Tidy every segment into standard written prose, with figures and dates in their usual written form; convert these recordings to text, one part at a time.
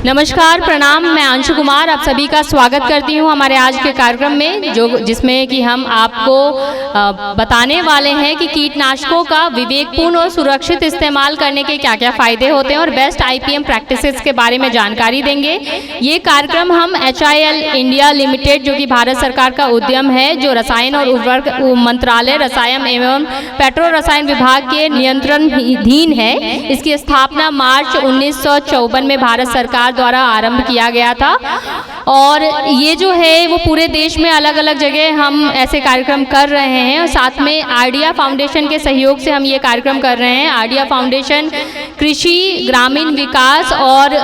नमस्कार, प्रणाम। मैं अंशु कुमार आप सभी का स्वागत करती हूं हमारे आज के कार्यक्रम में, जिसमें कि हम आपको बताने वाले हैं कि कीटनाशकों का विवेकपूर्ण और सुरक्षित इस्तेमाल करने के क्या क्या फ़ायदे होते हैं और बेस्ट IPM प्रैक्टिसेस के बारे में जानकारी देंगे। ये कार्यक्रम हम HIL इंडिया लिमिटेड, जो कि भारत सरकार का उद्यम है, जो रसायन और उर्वरक मंत्रालय, रसायन एवं पेट्रो रसायन विभाग के नियंत्रणाधीन है। इसकी स्थापना मार्च 1954 में भारत सरकार द्वारा आरंभ किया गया था और ये जो है वो पूरे देश में अलग अलग जगह हम ऐसे कार्यक्रम कर रहे हैं और साथ में आइडिया फाउंडेशन के सहयोग से हम ये कार्यक्रम कर रहे हैं। आइडिया फाउंडेशन कृषि, ग्रामीण विकास और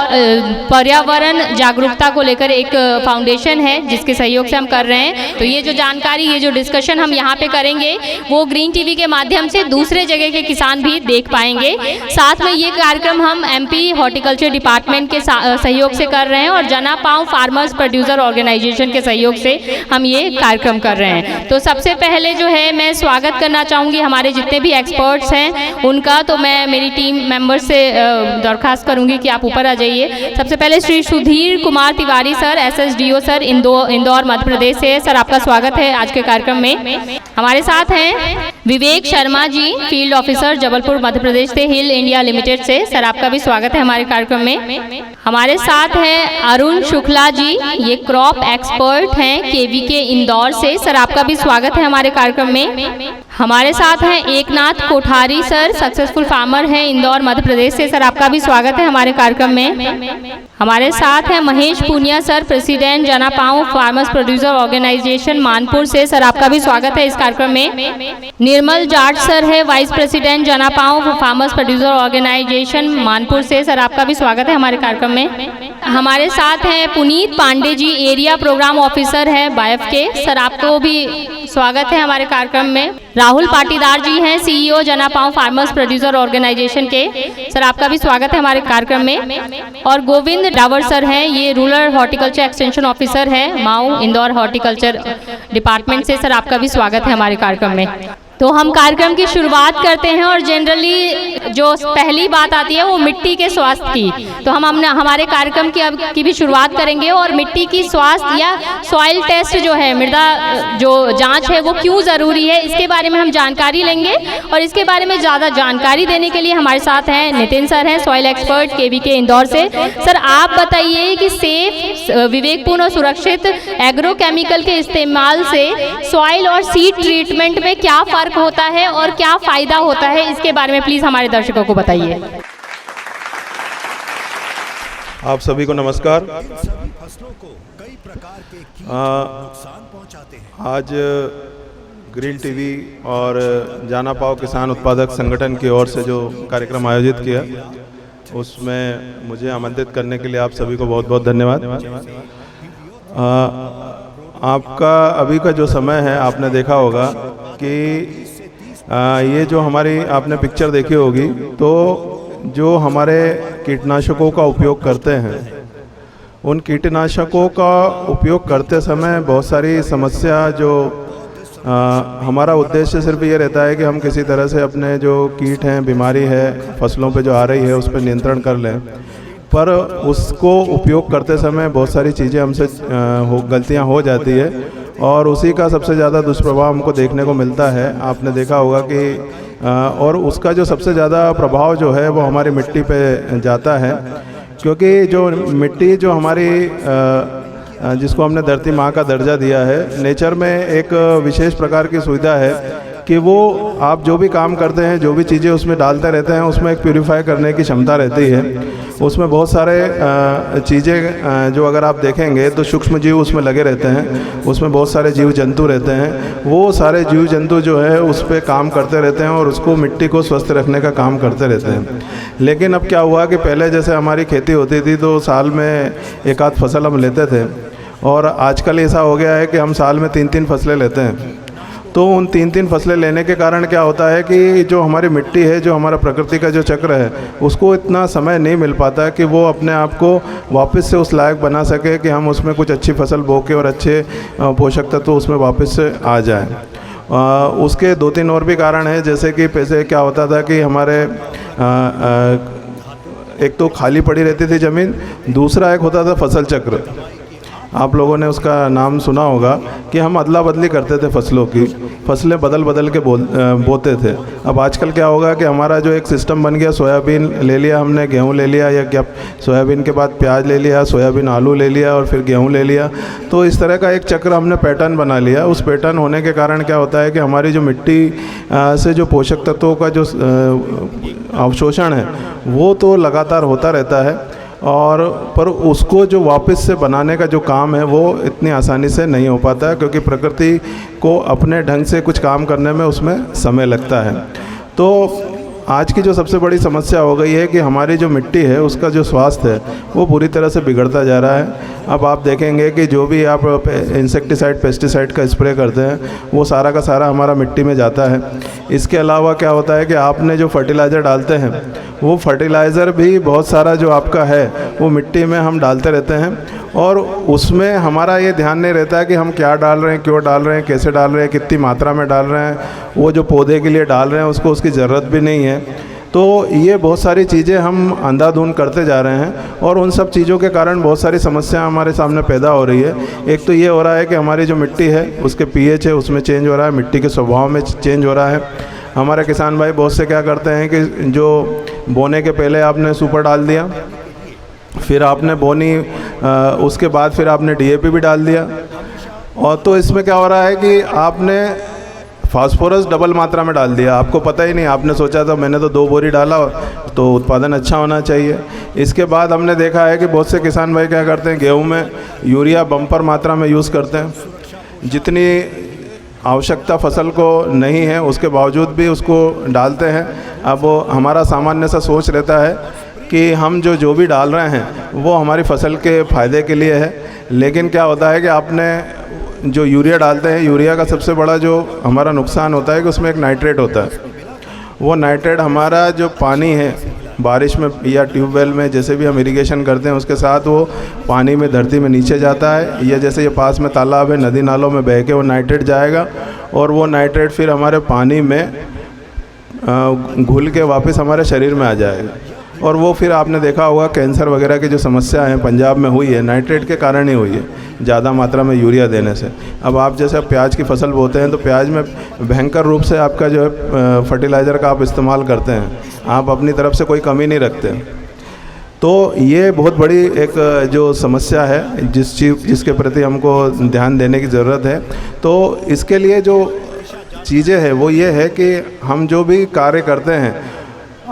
पर्यावरण जागरूकता को लेकर एक फाउंडेशन है जिसके सहयोग से हम कर रहे हैं। तो ये जो जानकारी, ये जो डिस्कशन हम यहाँ पे करेंगे वो ग्रीन टीवी के माध्यम से दूसरे जगह के किसान भी देख पाएंगे। साथ में ये कार्यक्रम हम MP हॉर्टिकल्चर डिपार्टमेंट के सहयोग से कर रहे हैं और जनापाव फार्मर्स प्रोड्यूसर ऑर्गेनाइजेशन के सहयोग से हम ये कार्यक्रम कर रहे हैं। तो सबसे पहले जो है मैं स्वागत करना चाहूँगी हमारे जितने भी एक्सपर्ट्स हैं उनका। तो मैं मेरी टीम मेंबर से दरख्वास्त करूँगी कि आप ऊपर आ जाइए। सबसे पहले Shri Sudhir Kumar Tiwari sir, SSDO sir, Indore Madhya Pradesh से। सर आपका स्वागत है आज के कार्यक्रम में। हमारे साथ हैं विवेक शर्मा जी, फील्ड ऑफिसर, जबलपुर मध्य प्रदेश से, हिल इंडिया लिमिटेड से। सर आपका भी स्वागत है हमारे कार्यक्रम में। हमारे साथ हैं अरुण शुक्ला जी, ये क्रॉप एक्सपर्ट हैं, KVK इंदौर से। सर आपका भी स्वागत है हमारे कार्यक्रम में। हमारे साथ हैं Eknath Kothari sir, successful farmer हैं, इंदौर मध्य प्रदेश से। सर आपका भी स्वागत है हमारे कार्यक्रम में। हमारे साथ हैं Mahesh Punia sir, president Janapav farmers producer organisation, Manpur से। सर आपका भी स्वागत है इस कार्यक्रम में। निर्मल जाट सर है, vice president Janapav farmers producer organisation, Manpur से। सर आपका भी स्वागत है हमारे कार्यक्रम में। हमारे साथ हैं Puneet Pandey ji, area programme officer है, BIF के। सर आपको भी स्वागत है हमारे कार्यक्रम में। राहुल पाटीदार जी हैं, CEO Janapav farmers producer organisation के। सर आपका भी स्वागत है हमारे कार्यक्रम में। और गोविंद डावर सर हैं, ये रूरल हॉर्टिकल्चर एक्सटेंशन ऑफिसर है, माऊ इंदौर हॉर्टिकल्चर डिपार्टमेंट से। सर आपका भी स्वागत है हमारे कार्यक्रम में। तो हम कार्यक्रम की शुरुआत करते हैं और जनरली जो पहली बात आती है वो मिट्टी के स्वास्थ्य की। तो हम हमारे कार्यक्रम की भी शुरुआत करेंगे और मिट्टी की स्वास्थ्य या सॉइल टेस्ट जो है, मृदा जो जांच है, वो क्यों ज़रूरी है, इसके बारे में हम जानकारी लेंगे। और इसके बारे में ज़्यादा जानकारी देने के लिए हमारे साथ हैं नितिन सर हैं, सॉइल एक्सपर्ट, KVK इंदौर से। सर आप बताइए कि सेफ, विवेकपूर्ण और सुरक्षित एग्रोकेमिकल के इस्तेमाल से सॉइल और सीड ट्रीटमेंट में क्या फ़र्क होता है और क्या फायदा होता है, इसके बारे में प्लीज हमारे दर्शकों को बताइए। आप सभी को नमस्कार। आज ग्रीन टीवी और जनापाव किसान उत्पादक संगठन की ओर से जो कार्यक्रम आयोजित किया, उसमें मुझे आमंत्रित करने के लिए आप सभी को बहुत बहुत धन्यवाद। आपका अभी का जो समय है, आपने देखा होगा कि ये जो हमारी आपने पिक्चर देखी होगी, तो जो हमारे कीटनाशकों का उपयोग करते हैं, उन कीटनाशकों का उपयोग करते समय बहुत सारी समस्या, जो हमारा उद्देश्य सिर्फ ये रहता है कि हम किसी तरह से अपने जो कीट हैं, बीमारी है फसलों पे जो आ रही है, उस पर नियंत्रण कर लें। पर उसको उपयोग करते समय बहुत सारी चीज़ें हमसे गलतियां हो जाती है और उसी का सबसे ज़्यादा दुष्प्रभाव हमको देखने को मिलता है। आपने देखा होगा कि और उसका जो सबसे ज़्यादा प्रभाव जो है वो हमारी मिट्टी पे जाता है, क्योंकि जो मिट्टी जो हमारी जिसको हमने धरती माँ का दर्जा दिया है, नेचर में एक विशेष प्रकार की सुविधा है कि वो आप जो भी काम करते हैं, जो भी चीज़ें उसमें डालते रहते हैं, उसमें एक प्यूरीफाई करने की क्षमता रहती है। उसमें बहुत सारे चीज़ें जो अगर आप देखेंगे तो सूक्ष्म जीव उसमें लगे रहते हैं, उसमें बहुत सारे जीव जंतु रहते हैं। वो सारे जीव जंतु जो है उस पर काम करते रहते हैं और उसको मिट्टी को स्वस्थ रखने का काम करते रहते हैं। लेकिन अब क्या हुआ कि पहले जैसे हमारी खेती होती थी तो साल में एक आध फसल हम लेते थे, और आजकल ऐसा हो गया है कि हम साल में 3-3 फसलें लेते हैं। तो उन 3-3 फसलें लेने के कारण क्या होता है कि जो हमारी मिट्टी है, जो हमारा प्रकृति का जो चक्र है, उसको इतना समय नहीं मिल पाता कि वो अपने आप को वापस से उस लायक बना सके कि हम उसमें कुछ अच्छी फसल बो के और अच्छे पोषक तत्व तो उसमें वापस से आ जाए। उसके 2-3 और भी कारण हैं, जैसे कि पहले क्या होता था कि हमारे एक तो खाली पड़ी रहती थी ज़मीन, दूसरा एक होता था फसल चक्र। आप लोगों ने उसका नाम सुना होगा कि हम अदला बदली करते थे फसलों की, फसलें बदल बदल के बोते थे। अब आजकल क्या होगा कि हमारा जो एक सिस्टम बन गया, सोयाबीन ले लिया हमने, गेहूं ले लिया, या क्या सोयाबीन के बाद प्याज ले लिया, सोयाबीन आलू ले लिया और फिर गेहूं ले लिया। तो इस तरह का एक चक्र हमने पैटर्न बना लिया। उस पैटर्न होने के कारण क्या होता है कि हमारी जो मिट्टी से जो पोषक तत्वों का जो अवशोषण है वो तो लगातार होता रहता है, और पर उसको जो वापस से बनाने का जो काम है वो इतनी आसानी से नहीं हो पाता है, क्योंकि प्रकृति को अपने ढंग से कुछ काम करने में उसमें समय लगता है। तो आज की जो सबसे बड़ी समस्या हो गई है कि हमारी जो मिट्टी है उसका जो स्वास्थ्य है वो पूरी तरह से बिगड़ता जा रहा है। अब आप देखेंगे कि जो भी आप इंसेक्टिसाइड पेस्टिसाइड का स्प्रे करते हैं वो सारा का सारा हमारा मिट्टी में जाता है। इसके अलावा क्या होता है कि आपने जो फर्टिलाइज़र डालते हैं वो फर्टिलाइज़र भी बहुत सारा जो आपका है वो मिट्टी में हम डालते रहते हैं, और उसमें हमारा ये ध्यान नहीं रहता है कि हम क्या डाल रहे हैं, क्यों डाल रहे हैं, कैसे डाल रहे हैं, कितनी मात्रा में डाल रहे हैं। वो जो पौधे के लिए डाल रहे हैं उसको उसकी ज़रूरत भी नहीं है। तो ये बहुत सारी चीज़ें हम अंधाधुंध करते जा रहे हैं, और उन सब चीज़ों के कारण बहुत सारी समस्याएं हमारे सामने पैदा हो रही है। एक तो ये हो रहा है कि हमारी जो मिट्टी है उसके pH है उसमें चेंज हो रहा है, मिट्टी के स्वभाव में चेंज हो रहा है। हमारे किसान भाई बहुत से क्या करते हैं कि जो बोने के पहले आपने सुपर डाल दिया, फिर आपने बोनी, उसके बाद फिर आपने DAP भी डाल दिया, और तो इसमें क्या हो रहा है कि आपने फास्फोरस डबल मात्रा में डाल दिया। आपको पता ही नहीं, आपने सोचा था मैंने तो 2 बोरी डाला तो उत्पादन अच्छा होना चाहिए। इसके बाद हमने देखा है कि बहुत से किसान भाई क्या करते हैं, गेहूं में यूरिया बम्पर मात्रा में यूज़ करते हैं, जितनी आवश्यकता फसल को नहीं है उसके बावजूद भी उसको डालते हैं। अब हमारा सामान्य सा सोच रहता है कि हम जो भी डाल रहे हैं वो हमारी फसल के फ़ायदे के लिए है, लेकिन क्या होता है कि आपने जो यूरिया डालते हैं, यूरिया का सबसे बड़ा जो हमारा नुकसान होता है कि उसमें एक नाइट्रेट होता है। वो नाइट्रेट हमारा जो पानी है बारिश में या ट्यूबवेल में जैसे भी हम इरिगेशन करते हैं उसके साथ वो पानी में धरती में नीचे जाता है, या जैसे ये पास में तालाब है, नदी नालों में बह के वो नाइट्रेट जाएगा, और वो नाइट्रेट फिर हमारे पानी में घुल के वापस हमारे शरीर में आ जाएगा। और वो फिर आपने देखा होगा कैंसर वगैरह की जो समस्या है पंजाब में हुई है, नाइट्रेट के कारण ही हुई है, ज़्यादा मात्रा में यूरिया देने से। अब आप जैसे प्याज की फसल बोते हैं तो प्याज में भयंकर रूप से आपका जो है फर्टिलाइज़र का आप इस्तेमाल करते हैं, आप अपनी तरफ से कोई कमी नहीं रखते। तो ये बहुत बड़ी एक जो समस्या है जिसके प्रति हमको ध्यान देने की ज़रूरत है। तो इसके लिए जो चीज़ें हैं वो ये है कि हम जो भी कार्य करते हैं,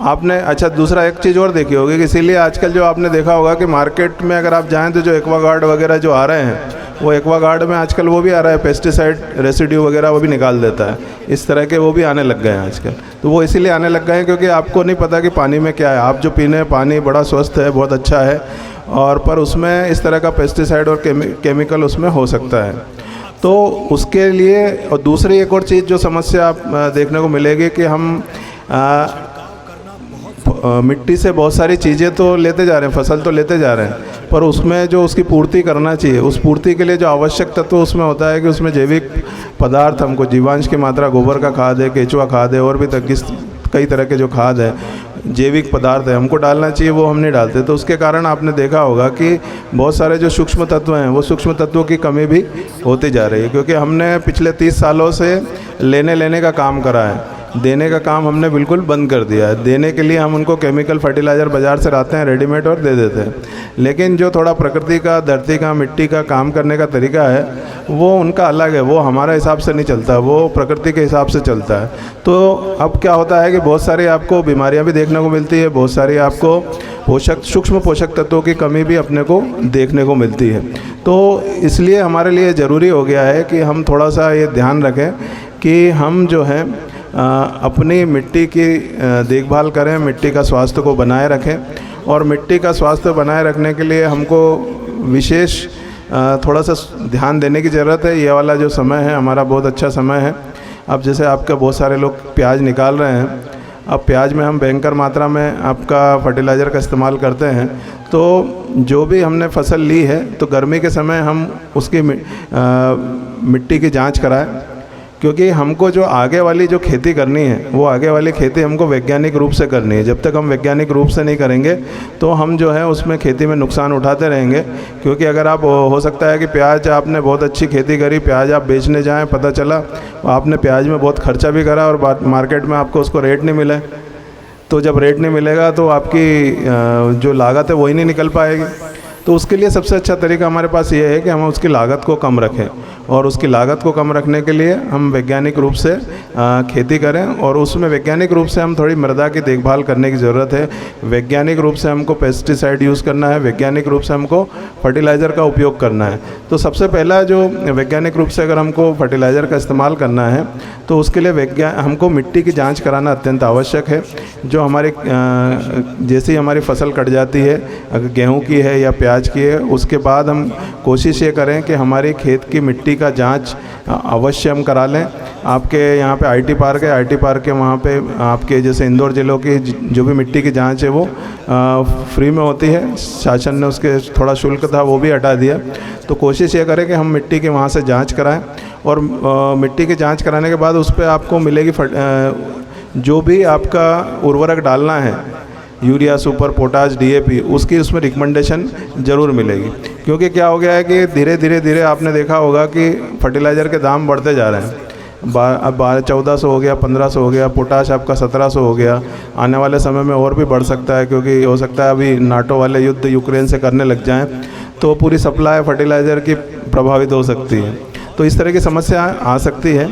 आपने अच्छा दूसरा एक चीज़ और देखी होगी कि इसीलिए आजकल जो आपने देखा होगा कि मार्केट में अगर आप जाएं तो जो एक्वागार्ड वगैरह जो आ रहे हैं वो एक्वागार्ड में आजकल वो भी आ रहा है, पेस्टिसाइड रेसिड्यू वगैरह वो भी निकाल देता है, इस तरह के वो भी आने लग गए हैं आजकल। तो वो इसीलिए आने लग गए हैं क्योंकि आपको नहीं पता कि पानी में क्या है। आप जो पीने पानी बड़ा स्वस्थ है, बहुत अच्छा है, और पर उसमें इस तरह का पेस्टिसाइड और केमिकल उसमें हो सकता है। तो उसके लिए और दूसरी एक और चीज़ जो समस्या आप देखने को मिलेगी कि हम मिट्टी से बहुत सारी चीज़ें तो लेते जा रहे हैं, फसल तो लेते जा रहे हैं, पर उसमें जो उसकी पूर्ति करना चाहिए, उस पूर्ति के लिए जो आवश्यक तत्व उसमें होता है कि उसमें जैविक पदार्थ हमको जीवांश की मात्रा, गोबर का खाद है, केचुआ खाद है, और भी कई तरह के जो खाद है, जैविक पदार्थ है, हमको डालना चाहिए, वो हम नहीं डालते। तो उसके कारण आपने देखा होगा कि बहुत सारे जो सूक्ष्म तत्व हैं वो सूक्ष्म तत्वों की कमी भी होती जा रही है, क्योंकि हमने पिछले 30 सालों से लेने का काम करा है, देने का काम हमने बिल्कुल बंद कर दिया है। देने के लिए हम उनको केमिकल फर्टिलाइज़र बाज़ार से लाते हैं रेडीमेड और दे देते हैं, लेकिन जो थोड़ा प्रकृति का, धरती का, मिट्टी का काम करने का तरीका है वो उनका अलग है, वो हमारे हिसाब से नहीं चलता, वो प्रकृति के हिसाब से चलता है। तो अब क्या होता है कि बहुत सारी आपको बीमारियां भी देखने को मिलती है, बहुत सारी आपको सूक्ष्म पोषक तत्वों की कमी भी अपने को देखने को मिलती है। तो इसलिए हमारे लिए ज़रूरी हो गया है कि हम थोड़ा सा ये ध्यान रखें कि हम जो है अपनी मिट्टी की देखभाल करें, मिट्टी का स्वास्थ्य को बनाए रखें, और मिट्टी का स्वास्थ्य बनाए रखने के लिए हमको विशेष थोड़ा सा ध्यान देने की ज़रूरत है। ये वाला जो समय है हमारा बहुत अच्छा समय है। अब जैसे आपका बहुत सारे लोग प्याज निकाल रहे हैं, अब प्याज में हम भयंकर मात्रा में आपका फर्टिलाइज़र का इस्तेमाल करते हैं। तो जो भी हमने फसल ली है तो गर्मी के समय हम उसकी मिट्टी की जांच कराएं क्योंकि हमको जो आगे वाली जो खेती करनी है वो आगे वाली खेती हमको वैज्ञानिक रूप से करनी है। जब तक हम वैज्ञानिक रूप से नहीं करेंगे तो हम जो है उसमें खेती में नुकसान उठाते रहेंगे। क्योंकि अगर आप, हो सकता है कि प्याज आपने बहुत अच्छी खेती करी, प्याज आप बेचने जाएं, पता चला आपने प्याज में बहुत खर्चा भी करा और मार्केट में आपको उसको रेट नहीं मिले, तो जब रेट नहीं मिलेगा तो आपकी जो लागत है वही नहीं निकल पाएगी। तो उसके लिए सबसे अच्छा तरीका हमारे पास ये है कि हम उसकी लागत को कम रखें, और उसकी लागत को कम रखने के लिए हम वैज्ञानिक रूप से खेती करें, और उसमें वैज्ञानिक रूप से हम थोड़ी मृदा की देखभाल करने की ज़रूरत है। वैज्ञानिक रूप से हमको पेस्टिसाइड यूज़ करना है, वैज्ञानिक रूप से हमको फर्टिलाइज़र का उपयोग करना है। तो सबसे पहला जो वैज्ञानिक रूप से अगर हमको फर्टिलाइज़र का इस्तेमाल करना है तो उसके लिए हमको मिट्टी की जाँच कराना अत्यंत आवश्यक है। जो हमारे जैसे ही हमारी फसल कट जाती है, अगर गेहूँ की है या प्याज की है, उसके बाद हम कोशिश ये करें कि हमारी खेत की मिट्टी का जांच अवश्य हम करा लें। आपके यहाँ पे आईटी पार्क है, आईटी पार्क के वहाँ पे आपके जैसे इंदौर जिलों की जो भी मिट्टी की जांच है वो फ्री में होती है। शासन ने उसके थोड़ा शुल्क था वो भी हटा दिया। तो कोशिश ये करें कि हम मिट्टी के वहाँ से जांच कराएं, और मिट्टी की जांच कराने के बाद उस पर आपको मिलेगी जो भी आपका उर्वरक डालना है, यूरिया, सुपर, पोटाश, डीएपी, उसकी उसमें रिकमेंडेशन ज़रूर मिलेगी। क्योंकि क्या हो गया है कि धीरे आपने देखा होगा कि फर्टिलाइज़र के दाम बढ़ते जा रहे हैं। अब 1400 हो गया, 1500 हो गया, पोटाश आपका 1700 हो गया। आने वाले समय में और भी बढ़ सकता है, क्योंकि हो सकता है अभी नाटो वाले युद्ध यूक्रेन से करने लग जाएं तो पूरी सप्लाई फर्टिलाइज़र की प्रभावित हो सकती है। तो इस तरह की समस्या आ सकती है।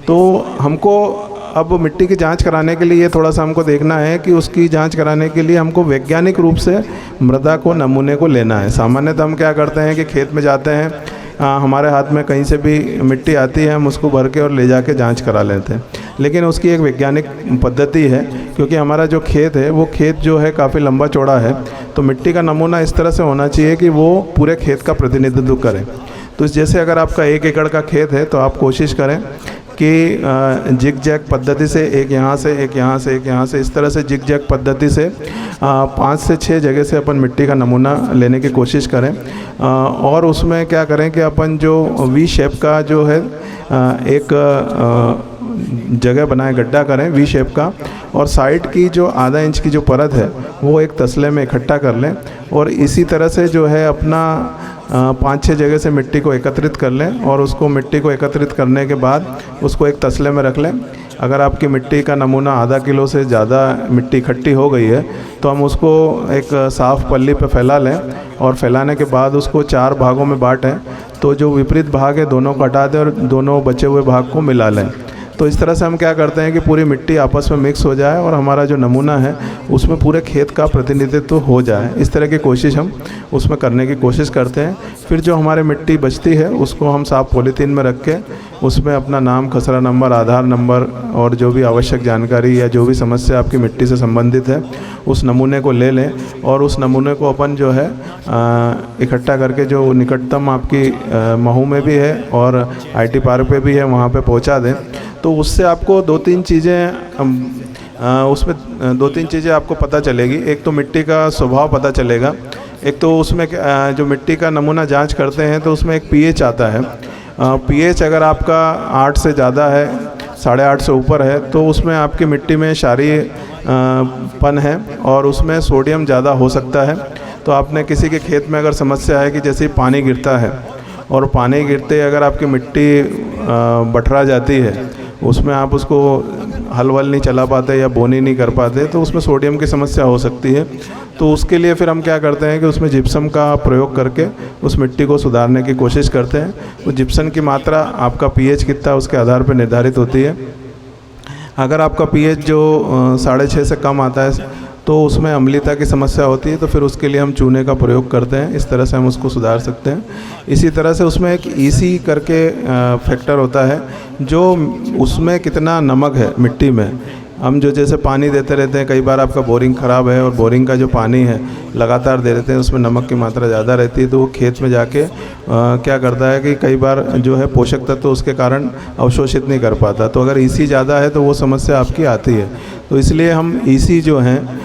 तो हमको अब मिट्टी की जांच कराने के लिए थोड़ा सा हमको देखना है कि उसकी जांच कराने के लिए हमको वैज्ञानिक रूप से मृदा को, नमूने को लेना है। सामान्यतः हम क्या करते हैं कि खेत में जाते हैं, हमारे हाथ में कहीं से भी मिट्टी आती है, हम उसको भर के और ले जाके जांच करा लेते हैं। लेकिन उसकी एक वैज्ञानिक पद्धति है, क्योंकि हमारा जो खेत है वो खेत जो है काफ़ी लंबा चौड़ा है। तो मिट्टी का नमूना इस तरह से होना चाहिए कि वो पूरे खेत का प्रतिनिधित्व करे। तो जैसे अगर आपका 1 एकड़ का खेत है तो आप कोशिश करें कि जिग जैग पद्धति से एक यहाँ से, एक यहाँ से, एक यहाँ से, इस तरह से जिग जैग पद्धति से 5 से 6 जगह से अपन मिट्टी का नमूना लेने की कोशिश करें। और उसमें क्या करें कि अपन जो वी शेप का जो है एक जगह बनाए, गड्ढा करें वी शेप का, और साइड की जो आधा इंच की जो परत है वो एक तसले में इकट्ठा कर लें। और इसी तरह से जो है अपना 5-6 जगह से मिट्टी को एकत्रित कर लें, और उसको मिट्टी को एकत्रित करने के बाद उसको एक तसले में रख लें। अगर आपकी मिट्टी का नमूना आधा किलो से ज़्यादा मिट्टी इकट्ठी हो गई है तो हम उसको एक साफ़ पल्ली पर फैला लें, और फैलाने के बाद उसको 4 भागों में बाँटें। तो जो विपरीत भाग है दोनों को हटा दें और दोनों बचे हुए भाग को मिला लें। तो इस तरह से हम क्या करते हैं कि पूरी मिट्टी आपस में मिक्स हो जाए और हमारा जो नमूना है उसमें पूरे खेत का प्रतिनिधित्व हो जाए। इस तरह की कोशिश हम उसमें करने की कोशिश करते हैं। फिर जो हमारे मिट्टी बचती है उसको हम साफ पॉलीथीन में रख के उसमें अपना नाम, खसरा नंबर, आधार नंबर और जो भी आवश्यक जानकारी या जो भी समस्या आपकी मिट्टी से संबंधित है उस नमूने को ले लें, और उस नमूने को अपन जो है इकट्ठा करके जो निकटतम आपकी महू में भी है और आईटी पार्क पे भी है वहाँ पे पहुँचा दें। तो उससे आपको 2-3 चीज़ें आपको पता चलेगी। एक तो मिट्टी का स्वभाव पता चलेगा। एक तो उसमें जो मिट्टी का नमूना जांच करते हैं तो उसमें एक पीएच आता है। पीएच अगर आपका 8 से ज़्यादा है, 8.5 से ऊपर है, तो उसमें आपकी मिट्टी में क्षारीय पन है और उसमें सोडियम ज़्यादा हो सकता है। तो आपने किसी के खेत में अगर समस्या है कि जैसे पानी गिरता है और पानी गिरते अगर आपकी मिट्टी बटरा जाती है, उसमें आप उसको हल वल नहीं चला पाते या बोनी नहीं कर पाते, तो उसमें सोडियम की समस्या हो सकती है। तो उसके लिए फिर हम क्या करते हैं कि उसमें जिप्सम का प्रयोग करके उस मिट्टी को सुधारने की कोशिश करते हैं। तो जिप्सम की मात्रा आपका पीएच कितना उसके आधार पर निर्धारित होती है। अगर आपका पीएच जो 6.5 से कम आता है तो उसमें अम्लीयता की समस्या होती है, तो फिर उसके लिए हम चूने का प्रयोग करते हैं। इस तरह से हम उसको सुधार सकते हैं। इसी तरह से उसमें एक ईसी करके फैक्टर होता है जो उसमें कितना नमक है मिट्टी में। हम जो जैसे पानी देते रहते हैं, कई बार आपका बोरिंग ख़राब है और बोरिंग का जो पानी है लगातार दे देते हैं, उसमें नमक की मात्रा ज़्यादा रहती है, तो वो खेत में जाके क्या करता है कि कई बार जो है पोषक तत्व उसके कारण अवशोषित नहीं कर पाता। तो अगर ईसी ज़्यादा है तो वो समस्या आपकी आती है। तो इसलिए हम ईसी जो हैं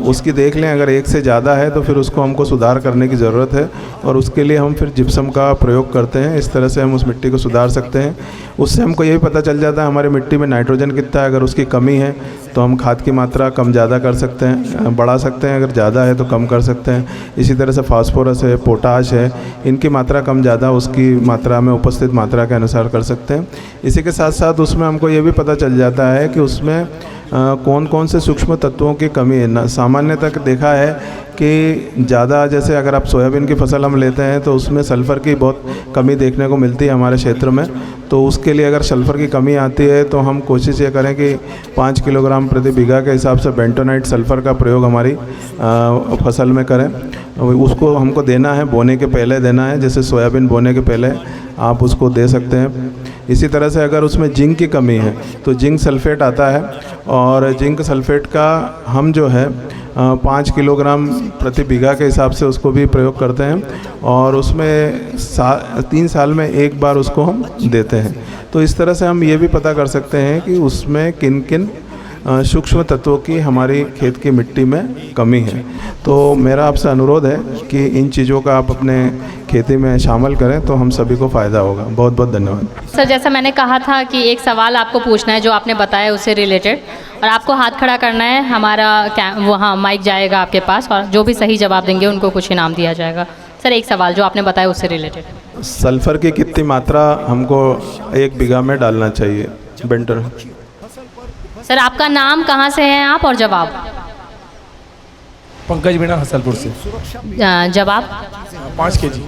उसकी देख लें, अगर एक से ज़्यादा है तो फिर उसको हमको सुधार करने की ज़रूरत है और उसके लिए हम फिर जिप्सम का प्रयोग करते हैं। इस तरह से हम उस मिट्टी को सुधार सकते हैं। उससे हमको ये भी पता चल जाता है हमारी मिट्टी में नाइट्रोजन कितना है। अगर उसकी कमी है तो हम खाद की मात्रा कम ज़्यादा कर सकते हैं, बढ़ा सकते हैं, अगर ज़्यादा है तो कम कर सकते हैं। इसी तरह से फास्फोरस है, पोटाश है, इनकी मात्रा कम ज़्यादा उसकी मात्रा में उपस्थित मात्रा के अनुसार कर सकते हैं। इसी के साथ साथ उसमें हमको ये भी पता चल जाता है कि उसमें कौन कौन से सूक्ष्म तत्वों की कमी है। सामान्यतः देखा है कि ज़्यादा, जैसे अगर आप सोयाबीन की फसल हम लेते हैं तो उसमें सल्फ़र की बहुत कमी देखने को मिलती है हमारे क्षेत्र में। तो उसके लिए अगर सल्फ़र की कमी आती है तो हम कोशिश ये करें कि 5 किलोग्राम प्रति बीघा के हिसाब से बेंटोनाइट सल्फ़र का प्रयोग हमारी फसल में करें। उसको हमको देना है, बोने के पहले देना है। जैसे सोयाबीन बोने के पहले आप उसको दे सकते हैं। इसी तरह से अगर उसमें जिंक की कमी है तो जिंक सल्फ़ेट आता है और जिंक सल्फ़ेट का हम जो है 5 किलोग्राम प्रति बीघा के हिसाब से उसको भी प्रयोग करते हैं और उसमें 3 साल में एक बार उसको हम देते हैं। तो इस तरह से हम ये भी पता कर सकते हैं कि उसमें किन किन सूक्ष्म तत्वों की हमारी खेत की मिट्टी में कमी है। तो मेरा आपसे अनुरोध है कि इन चीज़ों का आप अपने खेती में शामिल करें तो हम सभी को फ़ायदा होगा। बहुत बहुत धन्यवाद। सर, जैसा मैंने कहा था कि एक सवाल आपको पूछना है जो आपने बताया उससे रिलेटेड, और आपको हाथ खड़ा करना है। हमारा वहाँ माइक जाएगा आपके पास और जो भी सही जवाब देंगे उनको कुछ इनाम दिया जाएगा। सर, एक सवाल जो आपने बताया उससे रिलेटेड। सल्फ़र की कितनी मात्रा हमको 1 बीघा में डालना चाहिए बेंटर? सर, आपका नाम, कहाँ से हैं आप और जवाब? पंकज मीणा हसलपुर से। जवाब? 5 kg।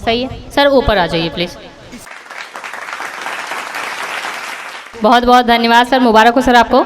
सही है सर, ऊपर आ जाइए प्लीज़। बहुत बहुत धन्यवाद सर, मुबारक हो सर आपको।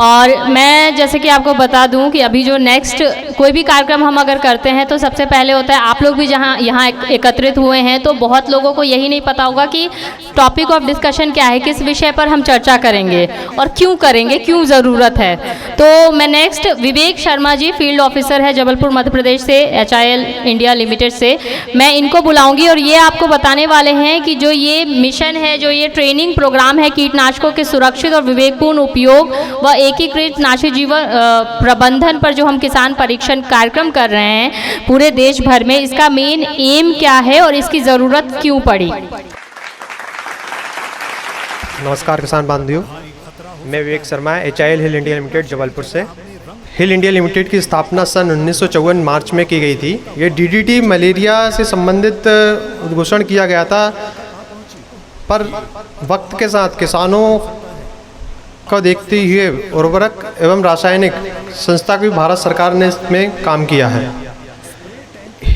और मैं जैसे कि आपको बता दूं कि अभी जो नेक्स्ट कोई भी कार्यक्रम हम अगर करते हैं तो सबसे पहले होता है, आप लोग भी जहां यहाँ एकत्रित हुए हैं तो बहुत लोगों को यही नहीं पता होगा कि टॉपिक ऑफ डिस्कशन क्या है, किस विषय पर हम चर्चा करेंगे और क्यों करेंगे, क्यों ज़रूरत है। तो मैं next Vivek Sharma ji, field officer है जबलपुर मध्य प्रदेश से, HIL इंडिया लिमिटेड से, मैं इनको बुलाऊंगी और ये आपको बताने वाले हैं कि जो ये मिशन है, जो ये ट्रेनिंग प्रोग्राम है कीटनाशकों के सुरक्षित और विवेकपूर्ण उपयोग व एकीकृत नाशी जीवन प्रबंधन पर जो हम किसान परीक्षण कार्यक्रम कर रहे हैं पूरे देश भर में, इसका मेन एम क्या है और इसकी ज़रूरत क्यों पड़ी। नमस्कार किसान बांधवियों, मैं विवेक शर्मा, HIL हिल इंडिया लिमिटेड जबलपुर से। हिल इंडिया लिमिटेड की स्थापना सन 1954 मार्च में की गई थी। ये DDT मलेरिया से संबंधित उद्घोषण किया गया था, पर वक्त के साथ किसानों को देखते हुए उर्वरक एवं रासायनिक संस्था की भारत सरकार ने इसमें काम किया है।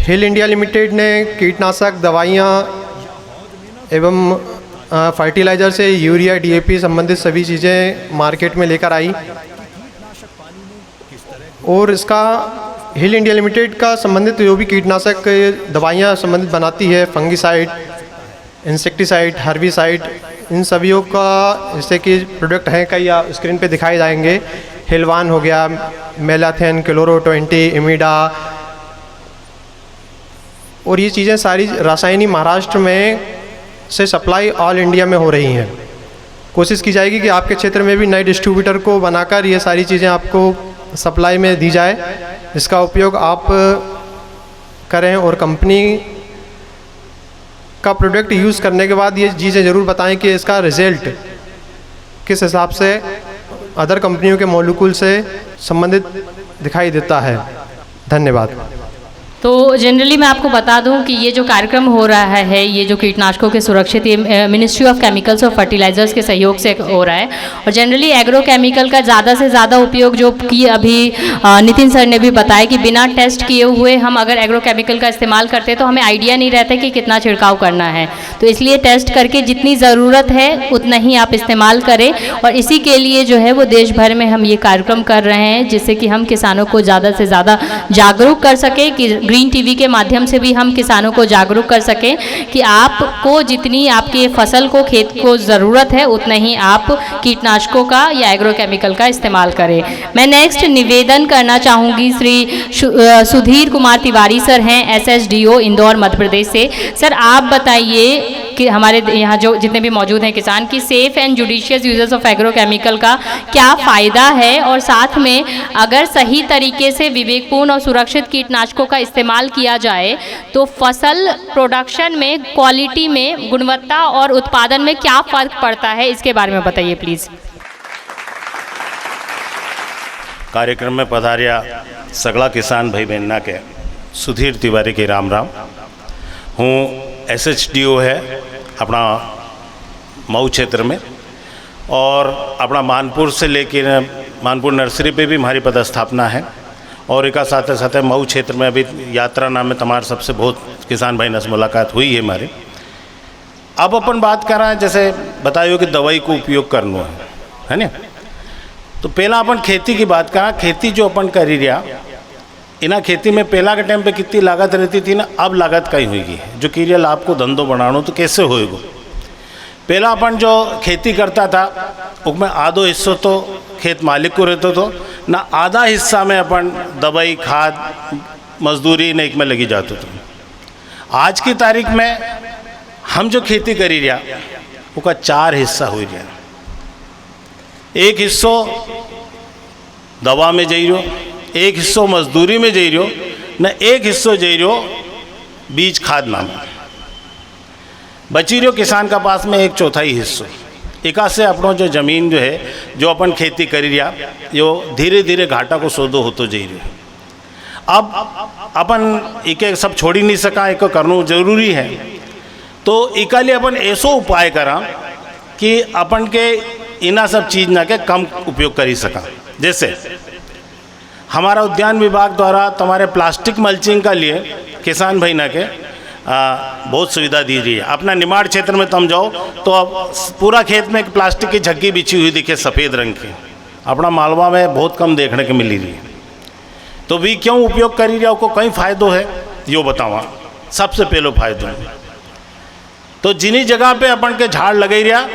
हिल इंडिया लिमिटेड ने कीटनाशक दवाइयाँ एवं फर्टिलाइज़र से यूरिया, DAP संबंधित सभी चीज़ें मार्केट में लेकर आई और इसका हिल इंडिया लिमिटेड का संबंधित जो भी कीटनाशक दवाइयाँ संबंधित बनाती है, फंगिसाइड, इंसेक्टिसाइड, हर्बिसाइड, इन सभीयों का जैसे कि प्रोडक्ट हैं कई स्क्रीन पे दिखाए जाएंगे। हिलवान हो गया, मेलाथेन, क्लोरो 20, इमिडा, और ये चीज़ें सारी रासायनिक महाराष्ट्र में से सप्लाई ऑल इंडिया में हो रही हैं। कोशिश की जाएगी कि आपके क्षेत्र में भी नए डिस्ट्रीब्यूटर को बनाकर ये सारी चीज़ें आपको सप्लाई में दी जाए, इसका उपयोग आप करें और कंपनी का प्रोडक्ट यूज़ करने के बाद ये चीज़ें ज़रूर बताएं कि इसका रिज़ल्ट किस हिसाब से अदर कंपनियों के मॉलिक्यूल से संबंधित दिखाई देता है। धन्यवाद। तो जनरली मैं आपको बता दूं कि ये जो कार्यक्रम हो रहा है, ये जो कीटनाशकों के सुरक्षित, ये मिनिस्ट्री ऑफ केमिकल्स और फर्टिलाइजर्स के सहयोग से हो रहा है। और जनरली एग्रो केमिकल का ज़्यादा से ज़्यादा उपयोग जो कि अभी नितिन सर ने भी बताया कि बिना टेस्ट किए हुए हम अगर एग्रो केमिकल का इस्तेमाल करते तो हमें आइडिया नहीं रहता कि कितना छिड़काव करना है। तो इसलिए टेस्ट करके जितनी ज़रूरत है उतना ही आप इस्तेमाल करें, और इसी के लिए जो है वो देश भर में हम ये कार्यक्रम कर रहे हैं जिससे कि हम किसानों को ज़्यादा से ज़्यादा जागरूक कर सकें, कि ग्रीन टीवी के माध्यम से भी हम किसानों को जागरूक कर सकें कि आपको जितनी आपके फसल को, खेत को ज़रूरत है उतना ही आप कीटनाशकों का या एग्रो केमिकल का इस्तेमाल करें। मैं नेक्स्ट निवेदन करना चाहूँगी, श्री सुधीर कुमार तिवारी सर हैं, SSDO इंदौर मध्य प्रदेश से। सर आप बताइए कि हमारे यहाँ जो जितने भी मौजूद हैं किसान की safe and judicious uses of agrochemical का क्या फ़ायदा है, और साथ में अगर सही तरीके से विवेकपूर्ण और सुरक्षित कीटनाशकों का इस्तेमाल किया जाए तो फसल प्रोडक्शन में, क्वालिटी में, गुणवत्ता और उत्पादन में क्या फ़र्क पड़ता है, इसके बारे में बताइए प्लीज़। कार्यक्रम में पधारिया सगला किसान भाई बहना के सुधीर तिवारी के राम राम। हूँ SHDO है अपना मऊ क्षेत्र में, और अपना मानपुर से लेकर मानपुर नर्सरी पे भी हमारी पदस्थापना है, और एक साथ साथ मऊ क्षेत्र में अभी यात्रा नाम में तमार सबसे बहुत किसान भाई से मुलाकात हुई है हमारी। अब अपन बात कर रहे हैं, जैसे बताइए कि दवाई को उपयोग करना है ना, तो पहला अपन खेती की बात करा। खेती जो अपन करी रहा इना खेती में पहला के टाइम पे कितनी लागत रहती थी ना, अब लागत कहीं हुई जो कीरियल आपको धंधो बनाना तो कैसे होएगा। पहला अपन जो खेती करता था उसमें आधो हिस्सा तो खेत मालिक को रहता तो ना, आधा हिस्सा में अपन दवाई, खाद, मजदूरी नहीं में लगी जाते थे। आज की तारीख में हम जो खेती करी रहा उसका 4 हिस्सा हो रहा। एक हिस्सों दवा में जाइ रहो, एक हिस्सों मजदूरी में जाइ रहो, न एक हिस्सों जाइ रहो बीज खाद नाम बची रहो किसान का पास में 1/4 हिस्सों। एका से अपनों जो ज़मीन जो है जो अपन खेती करी रहा यो धीरे धीरे घाटा को सौदो होतो जाइ रहो। अब अपन इके सब छोड़ी नहीं सका, एक करना जरूरी है। तो इका लिए अपन ऐसो उपाय करा कि अपन के इना सब चीज़ ना के कम उपयोग करी सका। जैसे हमारा उद्यान विभाग द्वारा तुम्हारे प्लास्टिक मल्चिंग का लिए किसान भाई ना के बहुत सुविधा दी रही है। अपना निमाड़ क्षेत्र में तुम जाओ तो अब पूरा खेत में एक प्लास्टिक की झग्गी बिछी हुई दिखे सफ़ेद रंग की, अपना मालवा में बहुत कम देखने को मिली रही है। तो भी क्यों उपयोग करी रहा को कई फ़ायदो है यो बतावा। सबसे पहलो फायदो है तो जिन्हीं जगह पे अपन के झाड़ लगाई रहा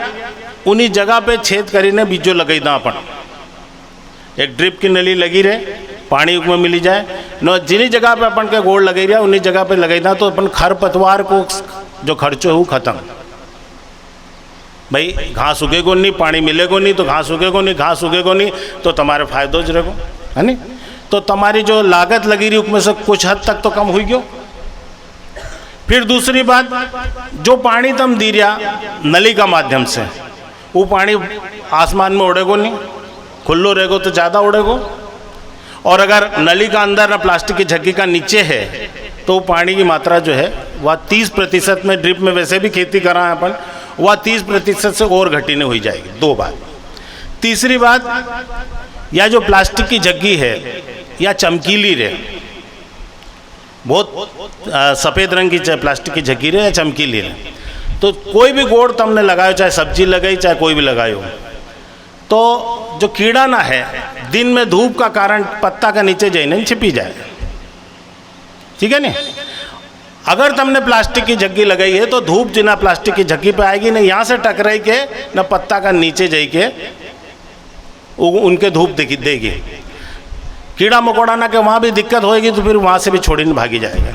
उन्हीं जगह पे छेद करीने बीजो लगाई दा। अपन एक ड्रिप की नली लगी रहे, पानी उसमें मिली जाए न, जिन्हीं जगह पे अपन के गोड़ लगाई रहा उन्हीं जगह पे लगाई दा। तो अपन खरपतवार को जो खर्चो हो खत्म। भाई घास उगेगो नहीं, पानी मिलेगो नहीं तो घास उगेगो नहीं, घास उगेगो नहीं तो तुम्हारे फायदो ज रहेगो, है नहीं। तो तुम्हारी जो लागत लगी रही उसमें से कुछ हद तक तो कम हुई गयो। फिर दूसरी बात, जो पानी तुम दी रहा नली का माध्यम से वो पानी आसमान में उड़ेगो नहीं, खुल्लो रहेगो तो ज़्यादा उड़ेगो। और अगर नली का अंदर ना प्लास्टिक की झग्गी का नीचे है तो पानी की मात्रा जो है वह 30% में, ड्रिप में वैसे भी खेती कर रहे हैं अपन, वह 30% से और घटी नहीं हुई जाएगी। 2 बात। तीसरी बात, या जो प्लास्टिक की झग्गी है या चमकीली रहे, बहुत सफ़ेद रंग की प्लास्टिक की झग्गी रहे या चमकीली रहे, तो कोई भी गोड़ तुमने लगायो, चाहे सब्जी लगाई चाहे कोई भी लगायो, तो जो कीड़ा ना है दिन में धूप का कारण पत्ता का नीचे जाए छिपी जाए, ठीक है नहीं। अगर तुमने प्लास्टिक की झग्गी लगाई है तो धूप जिना प्लास्टिक की झग्गी पे आएगी ना, यहाँ से टकराई के ना पत्ता का नीचे जाई के उनके धूप देगी। कीड़ा मकोड़ा ना के वहाँ भी दिक्कत होएगी तो फिर वहाँ से भी छोड़ी नहीं भागी जाएगा।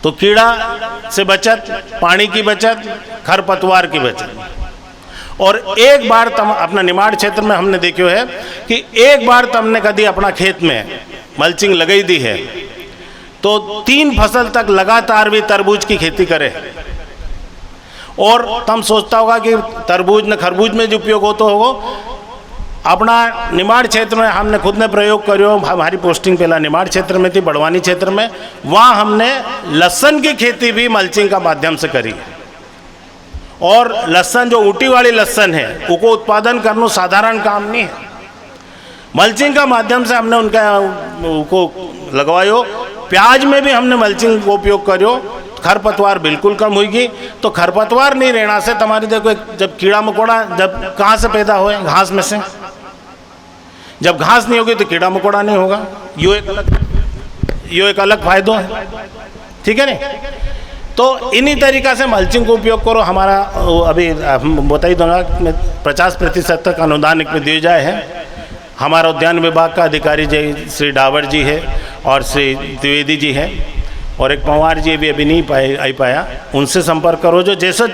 तो कीड़ा से बचत, पानी की बचत, खरपतवार की बचत। और एक बार तुम अपना निमाड़ क्षेत्र में हमने देखो है कि एक बार तुमने कभी अपना खेत में मल्चिंग लगाई दी है तो 3 फसल तक लगातार भी तरबूज की खेती करे। और तुम सोचता होगा कि तरबूज न खरबूज में जो उपयोग होता होगा, अपना निमाड़ क्षेत्र में हमने खुद ने प्रयोग करो। हमारी पोस्टिंग पहला निमाड़ क्षेत्र में थी, बड़वानी क्षेत्र में, वहाँ हमने लहसुन की खेती भी मल्चिंग का माध्यम से करी। और लहसुन जो ऊटी वाली लहसुन है उसको उत्पादन करना साधारण काम नहीं है। मल्चिंग का माध्यम से हमने उनको लगवायो। प्याज में भी हमने मल्चिंग को उपयोग करो, खरपतवार बिल्कुल कम होगी। तो खरपतवार नहीं रहना से तुम्हारी देखो, जब कीड़ा मकोड़ा जब कहाँ से पैदा होए, घास में से। जब घास नहीं होगी तो कीड़ा मकोड़ा नहीं होगा। यो एक अलग फायदा है, ठीक है नहीं। तो इन्हीं तरीक़ा से मल्चिंग को उपयोग करो। हमारा अभी बता ही दूँगा 50% तक अनुदान में दिए जाए हैं। हमारा उद्यान विभाग का अधिकारी जी श्री डावर जी है और श्री द्विवेदी जी हैं। और एक पंवार जी भी अभी नहीं आई पाया, उनसे संपर्क करो। जो जैसे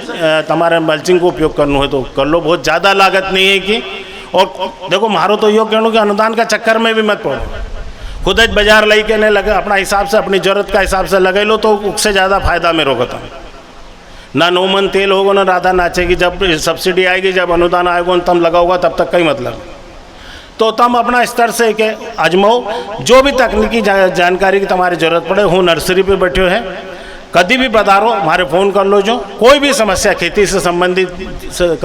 तुम्हारे मल्चिंग को उपयोग करना है तो कर लो, बहुत ज़्यादा लागत नहीं है कि। और देखो मारो तो यो कहूँ कि अनुदान का चक्कर में भी मत पड़ो, खुद ज बाजार लाई के नहीं लगे, अपना हिसाब से अपनी जरूरत का हिसाब से लगे लो तो उससे ज़्यादा फायदा में रोकता हूँ। ना नोमन तेल होगा ना राधा नाचेगी, जब सब्सिडी आएगी जब अनुदान आएगा तब लगाओगा, तब तक कहीं मतलब। तो तुम अपना स्तर से के आजमाओ, जो भी तकनीकी जानकारी की तुम्हारी जरूरत पड़े, हूँ नर्सरी पे बैठे हैं, कभी भी बता हमारे फ़ोन कर लो, जो कोई भी समस्या खेती से संबंधित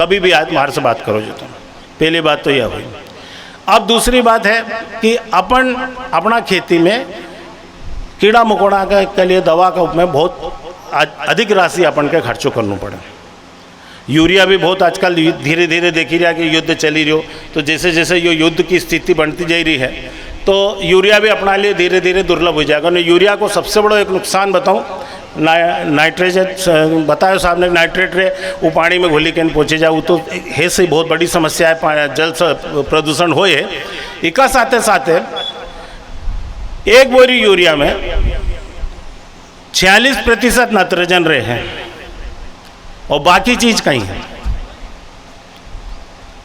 कभी भी हमारे से बात करो जो। तुम पहली बात तो यह हुई। अब दूसरी बात है कि अपन अपना खेती में कीड़ा मकोड़ा के लिए दवा का में बहुत अधिक राशि अपन के खर्चों करना पड़े। यूरिया भी बहुत आजकल धीरे धीरे देखी रहा कि युद्ध चली रही हो, तो जैसे जैसे ये युद्ध की स्थिति बनती जा रही है तो यूरिया भी अपना लिए धीरे धीरे दुर्लभ हो जाएगा। मैं यूरिया को सबसे बड़ा एक नुकसान बताऊं, नाइट्रेट बतायो साहब ने, नाइट्रेट रे वो पानी में घुली के पहुँचे जाए, वो तो है से बहुत बड़ी समस्या है, जल प्रदूषण हो। इसका साथे साथे एक बोरी यूरिया में 46% नाइट्रोजन रहे हैं और बाकी चीज कहीं है,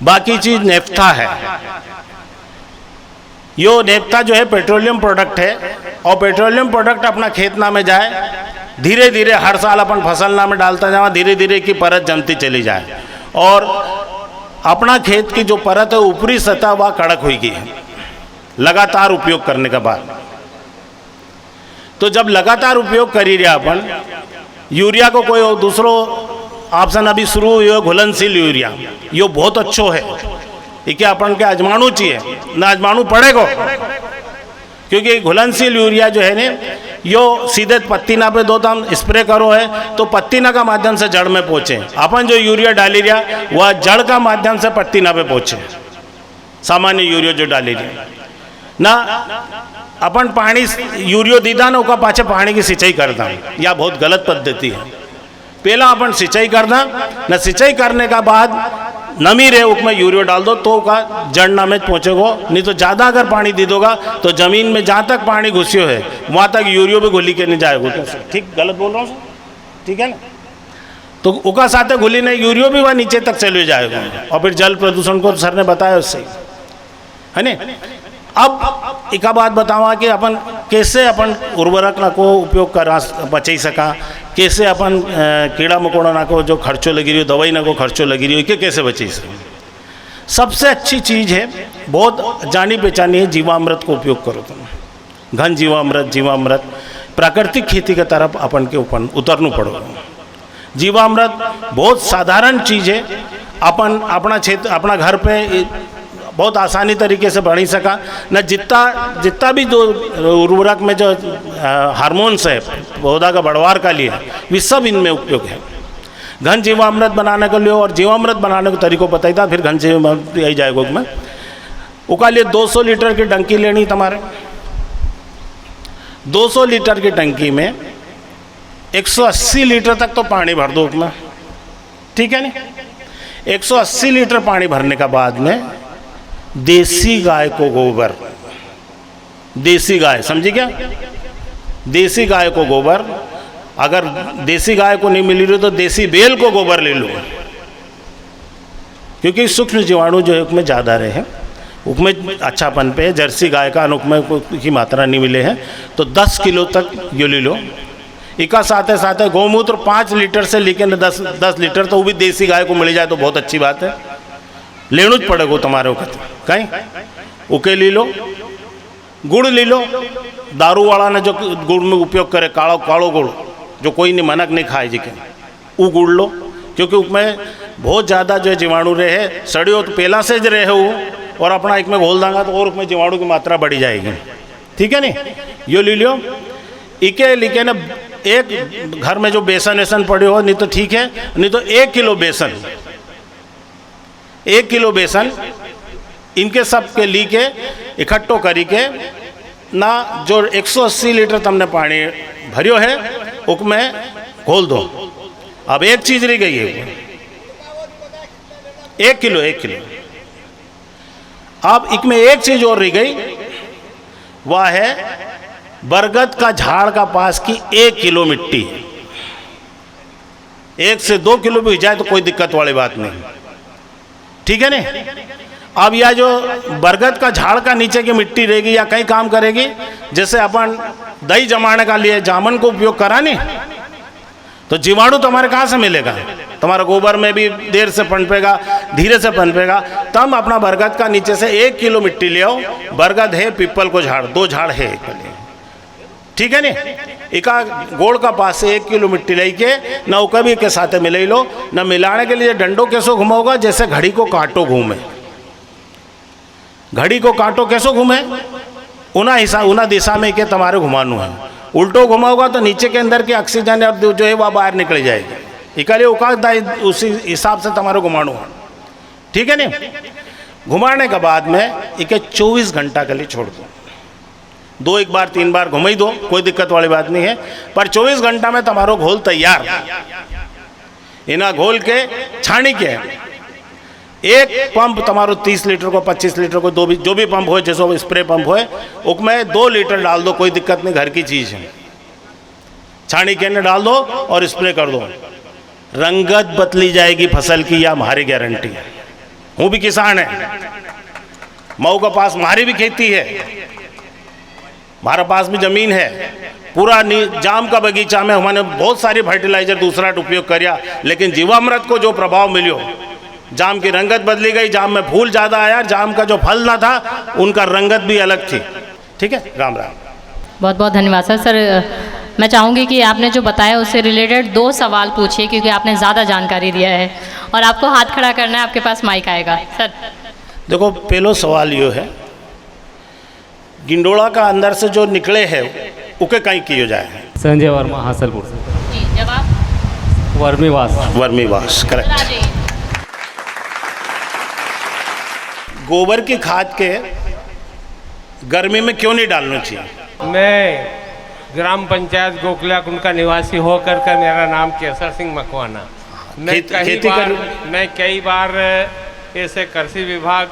बाकी चीज नेफ्था है। यो नेफ्था जो है पेट्रोलियम प्रोडक्ट है, और पेट्रोलियम प्रोडक्ट अपना खेत ना में जाए, धीरे धीरे हर साल अपन फसल ना में डालता जाए, धीरे धीरे की परत जमती चली जाए, और अपना खेत की जो परत है ऊपरी सतह वह कड़क हुई गई है लगातार उपयोग करने के बाद। तो जब लगातार उपयोग करी रहे अपन यूरिया को, कोई दूसरो ऑप्शन अभी शुरू हुई घुलनशील यूरिया, यो बहुत अच्छो है, ये क्या अपन के आजमानू चाहिए ना, आजमानू पड़ेगा, क्योंकि घुलनशील यूरिया जो है ने यो सीधे पत्तीना पे दो हम स्प्रे करो है तो पत्तीना का माध्यम से जड़ में पहुँचे। अपन जो यूरिया डाली रहा वह जड़ का माध्यम से पत्तीना पे पहुँचे, सामान्य यूरिया जो डाली रही ना। अपन पानी यूरियो दीदा ना उसका पाछे पानी की सिंचाई करता, यह बहुत गलत पद्धति है। पहला अपन सिंचाई करना न, सिंचाई करने का बाद नमी रहे उसमें यूरियो डाल दो तो का जड़ ना में पहुँचेगा, नहीं तो ज़्यादा अगर पानी दे दोगा तो ज़मीन में जहाँ तक पानी घुसियो है वहाँ तक यूरियो भी घुली के नहीं जाएगा। ठीक गलत बोल रहा हूँ सर, ठीक है ना। तो उसका साथ घुली नहीं, यूरियो भी वह नीचे तक चले जाएगा, और फिर जल प्रदूषण को सर ने बताया उससे, है ना। अब एक बात बतावा कि अपन कैसे अपन उर्वरक ना को उपयोग कर बचाई सका, कैसे अपन कीड़ा मकोड़ा ना को जो खर्चों लगी रही हो, दवाई ना को खर्चों लगी रही हो, कि कैसे बचाई सके। सबसे अच्छी चीज़ है, बहुत जानी पहचानी है, जीवामृत को उपयोग करो तुम। घन जीवामृत प्राकृतिक खेती की तरफ अपन के ऊपर उतरना पड़ो। जीवामृत बहुत साधारण चीज़ है, अपन अपना क्षेत्र अपना घर पे बहुत आसानी तरीके से बढ़ी सका न। जितना भी जो उर्वरक में जो हार्मोन्स है पौधा का बढ़वार का लिए, वे सब इनमें उपयोग है। घन जीवामृत बनाने के लिए, और जीवामृत बनाने के तरीकों बताई था, फिर घन जीवामृत आई जाएगा उसमें। उसका लिए 200 लीटर की टंकी लेनी तुम्हारे, 200 लीटर की टंकी में 180 लीटर तक तो पानी भर दो उसमें, ठीक है ना। 180 लीटर पानी भरने के बाद में देसी गाय को गोबर, देसी गाय समझी क्या, देसी गाय को गोबर, अगर देसी गाय को नहीं मिल रही तो देसी बैल को गोबर ले लो, क्योंकि सूक्ष्म जीवाणु जो है उसमें ज़्यादा रहे हैं, उसमें अच्छापन पे जर्सी गाय का अनुपमेय की मात्रा नहीं मिले हैं, तो 10 किलो तक यो ले लो। इसका साथ साथ गौमूत्र 5 लीटर से लेकर 10 लीटर, तो वो भी देसी गाय को मिल जाए तो बहुत अच्छी बात है, लेना ज पड़ेगा तुम्हारे वक्त कहीं। उके ले लो, गुड़ ले लो, दारू वाला ने जो गुड़ में उपयोग करे, कालो गुड़ जो कोई नहीं मनक नहीं खाए जी के, वो गुड़ लो, क्योंकि उसमें बहुत ज़्यादा जो जीवाणु रहे, सड़ियो तो पहला से ज रहे वो, और अपना एक में घोल देंगे तो और उसमें जीवाणु की मात्रा बढ़ी जाएगी, ठीक है नहीं। यो ले लो। इके लिखे ना, एक घर में जो बेसन वेसन पड़े हो, नहीं तो ठीक है, नहीं तो 1 किलो बेसन, 1 किलो बेसन इनके सब के ली के इकट्ठो करी के ना, जो 180 लीटर तुमने पानी भरियो है उसमें घोल दो। अब एक चीज रही गई है, 1 किलो। अब इसमें एक चीज और रह गई, वह है बरगद का झाड़ का पास की 1 किलो मिट्टी है। 1 से 2 किलो भी जाए तो कोई दिक्कत वाली बात नहीं, ठीक है ना। अब यह जो बरगद का झाड़ का नीचे की मिट्टी रहेगी या कहीं काम करेगी, जैसे अपन दही जमाने का लिए जामन को उपयोग करा नहीं, तो जीवाणु तुम्हारे कहाँ से मिलेगा? तुम्हारा गोबर में भी देर से पनपेगा, धीरे से पनपेगा। तब अपना बरगद का नीचे से 1 किलो मिट्टी ले आओ। बरगद है, पीपल को झाड़, 2 झाड़ है, ठीक है नी। इका गोड़ का पास से 1 किलो मिट्टी लेके न उका भी के साथ मिले लो, न मिलाने के लिए डंडों कैसो घुमाओगा, जैसे घड़ी को कांटो घूमे। घड़ी को कांटो कैसो घूमे, उना दिशा में के तुम्हारे घुमानू है। उल्टो घुमाओगा तो नीचे के अंदर की ऑक्सीजन और जो है वह बाहर निकल जाएगी। इकले उसी हिसाब से तुम्हारे घुमानू है, ठीक है नी। घुमाने के बाद में इके 24 घंटा के लिए छोड़ दो। 2 एक बार 3 बार घुमा ही दो, कोई दिक्कत वाली बात नहीं है। पर 24 घंटा में तुम्हारो घोल तैयार। इना घोल के छानी के एक पंप तुम्हारो 30 लीटर को 25 लीटर को जो भी पंप हो, जैसे स्प्रे पंप हो, उसमें 2 लीटर डाल दो, कोई दिक्कत नहीं, घर की चीज़ है। छानी के डाल दो और स्प्रे कर दो। रंगत बदली जाएगी फसल की, या हमारी गारंटी है। हूँ भी किसान है, मऊ के पास हमारी भी खेती है, हमारे पास भी ज़मीन है। पूरा जाम का बगीचा में हमने बहुत सारी फर्टिलाइजर दूसरा उपयोग किया, लेकिन जीवामृत को जो प्रभाव मिलो, जाम की रंगत बदली गई, जाम में फूल ज़्यादा आया, जाम का जो फल ना था उनका रंगत भी अलग थी, ठीक है। राम राम। बहुत बहुत धन्यवाद सर। सर मैं चाहूँगी कि आपने जो बताया उससे रिलेटेड 2 सवाल पूछिए, क्योंकि आपने ज़्यादा जानकारी दिया है और आपको हाथ खड़ा करना है, आपके पास माइक आएगा सर। देखो, पहलो सवाल ये है, गिंडोला का अंदर से जो निकले है उके कहीं किया जाए? संजय वर्मा हासलपुर से। जी, जवाब वर्मीवास, करेक्ट। गोबर की खाद के गर्मी में क्यों नहीं डालना चाहिए? मैं ग्राम पंचायत गोखला उनका निवासी होकर कर मेरा नाम केसर सिंह मकवाना। मैं कई बार ऐसे कृषि विभाग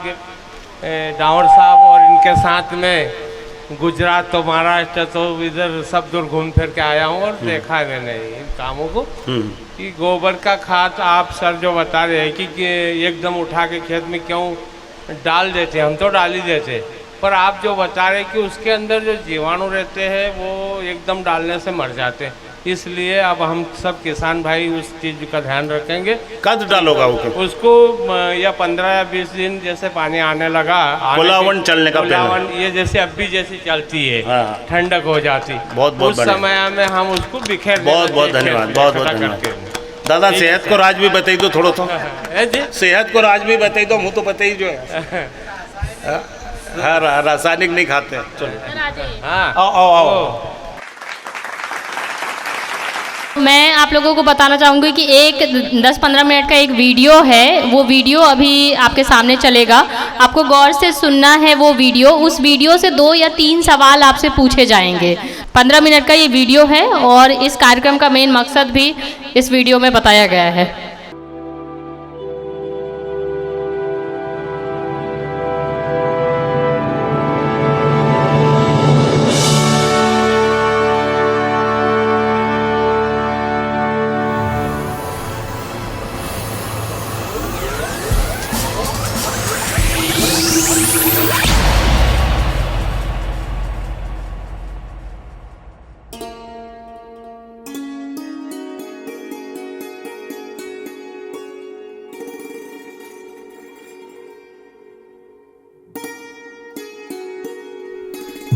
डावर साहब और इनके साथ में गुजरात तो महाराष्ट्र तो इधर सब दूर घूम फिर के आया हूँ और देखा है मैंने इन कामों को कि गोबर का खाद आप सर जो बता रहे हैं कि एकदम उठा के खेत में क्यों डाल देते, हम तो डाल ही देते, पर आप जो बता रहे कि उसके अंदर जो जीवाणु रहते हैं वो एकदम डालने से मर जाते हैं। इसलिए अब हम सब किसान भाई उस चीज़ का ध्यान रखेंगे। कद डालोगा उसको या 15 या 20 दिन जैसे पानी आने लगा, कोलावन चलने का पहले, ये जैसे अब भी जैसी चलती है, हाँ। ठंडक हो जाती, बहुत उस समय में हम उसको बिखेर बहुत धन्यवाद, बहुत धन्यवाद। दादा सेहत को राज भी बताई दो थोड़ा तो, सेहत को राज भी बताई दो, मुँह तो बताई जो है। हाँ, रासायनिक नहीं खाते। चलो, हाँ, आओ। मैं आप लोगों को बताना चाहूँगी कि एक 10-15 मिनट का एक वीडियो है, वो वीडियो अभी आपके सामने चलेगा, आपको गौर से सुनना है वो वीडियो। उस वीडियो से 2 या 3 सवाल आपसे पूछे जाएंगे। 15 मिनट का ये वीडियो है और इस कार्यक्रम का मेन मकसद भी इस वीडियो में बताया गया है।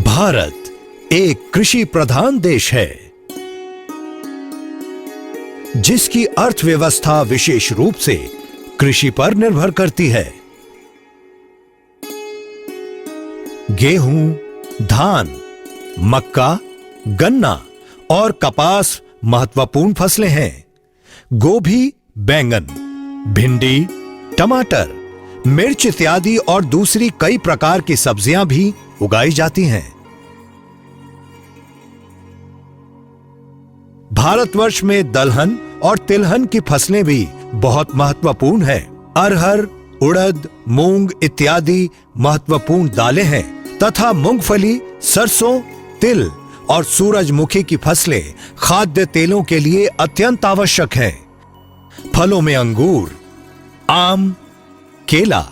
भारत एक कृषि प्रधान देश है, जिसकी अर्थव्यवस्था विशेष रूप से कृषि पर निर्भर करती है। गेहूं, धान, मक्का, गन्ना और कपास महत्वपूर्ण फसलें हैं। गोभी, बैंगन, भिंडी, टमाटर, मिर्च इत्यादि और दूसरी कई प्रकार की सब्जियां भी उगाई जाती हैं। भारतवर्ष में दलहन और तिलहन की फसलें भी बहुत महत्वपूर्ण हैं। अरहर, उड़द, मूंग इत्यादि महत्वपूर्ण दालें हैं तथा मूंगफली, सरसों, तिल और सूरजमुखी की फसलें खाद्य तेलों के लिए अत्यंत आवश्यक है। फलों में अंगूर, आम, केला,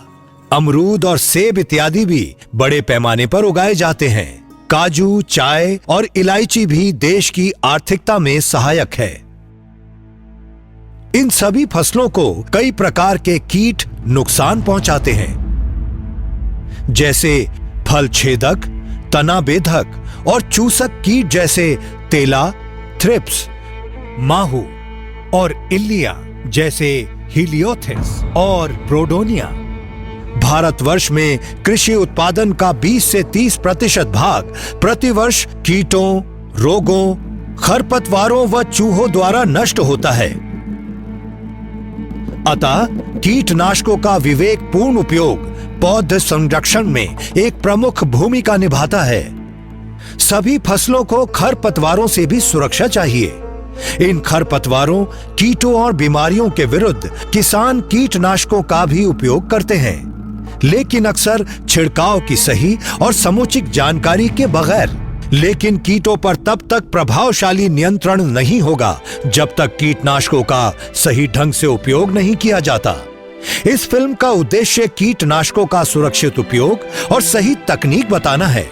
अमरूद और सेब इत्यादि भी बड़े पैमाने पर उगाए जाते हैं। काजू, चाय और इलायची भी देश की आर्थिकता में सहायक है। इन सभी फसलों को कई प्रकार के कीट नुकसान पहुंचाते हैं, जैसे फल छेदक, तना बेधक और चूसक कीट जैसे तेला, थ्रिप्स, माहू और इल्लिया जैसे हीलियोथिस और ब्रोडोनिया। भारतवर्ष में कृषि उत्पादन का 20 से 30% भाग प्रतिवर्ष कीटों, रोगों, खरपतवारों व चूहों द्वारा नष्ट होता है। अतः कीटनाशकों का विवेकपूर्ण उपयोग पौध संरक्षण में एक प्रमुख भूमिका निभाता है। सभी फसलों को खरपतवारों से भी सुरक्षा चाहिए। इन खरपतवारों, कीटों और बीमारियों के विरुद्ध किसान कीटनाशकों का भी उपयोग करते हैं, लेकिन अक्सर छिड़काव की सही और समुचित जानकारी के बगैर। लेकिन कीटों पर तब तक प्रभावशाली नियंत्रण नहीं होगा जब तक कीटनाशकों का सही ढंग से उपयोग नहीं किया जाता। इस फिल्म का उद्देश्य कीटनाशकों का सुरक्षित उपयोग और सही तकनीक बताना है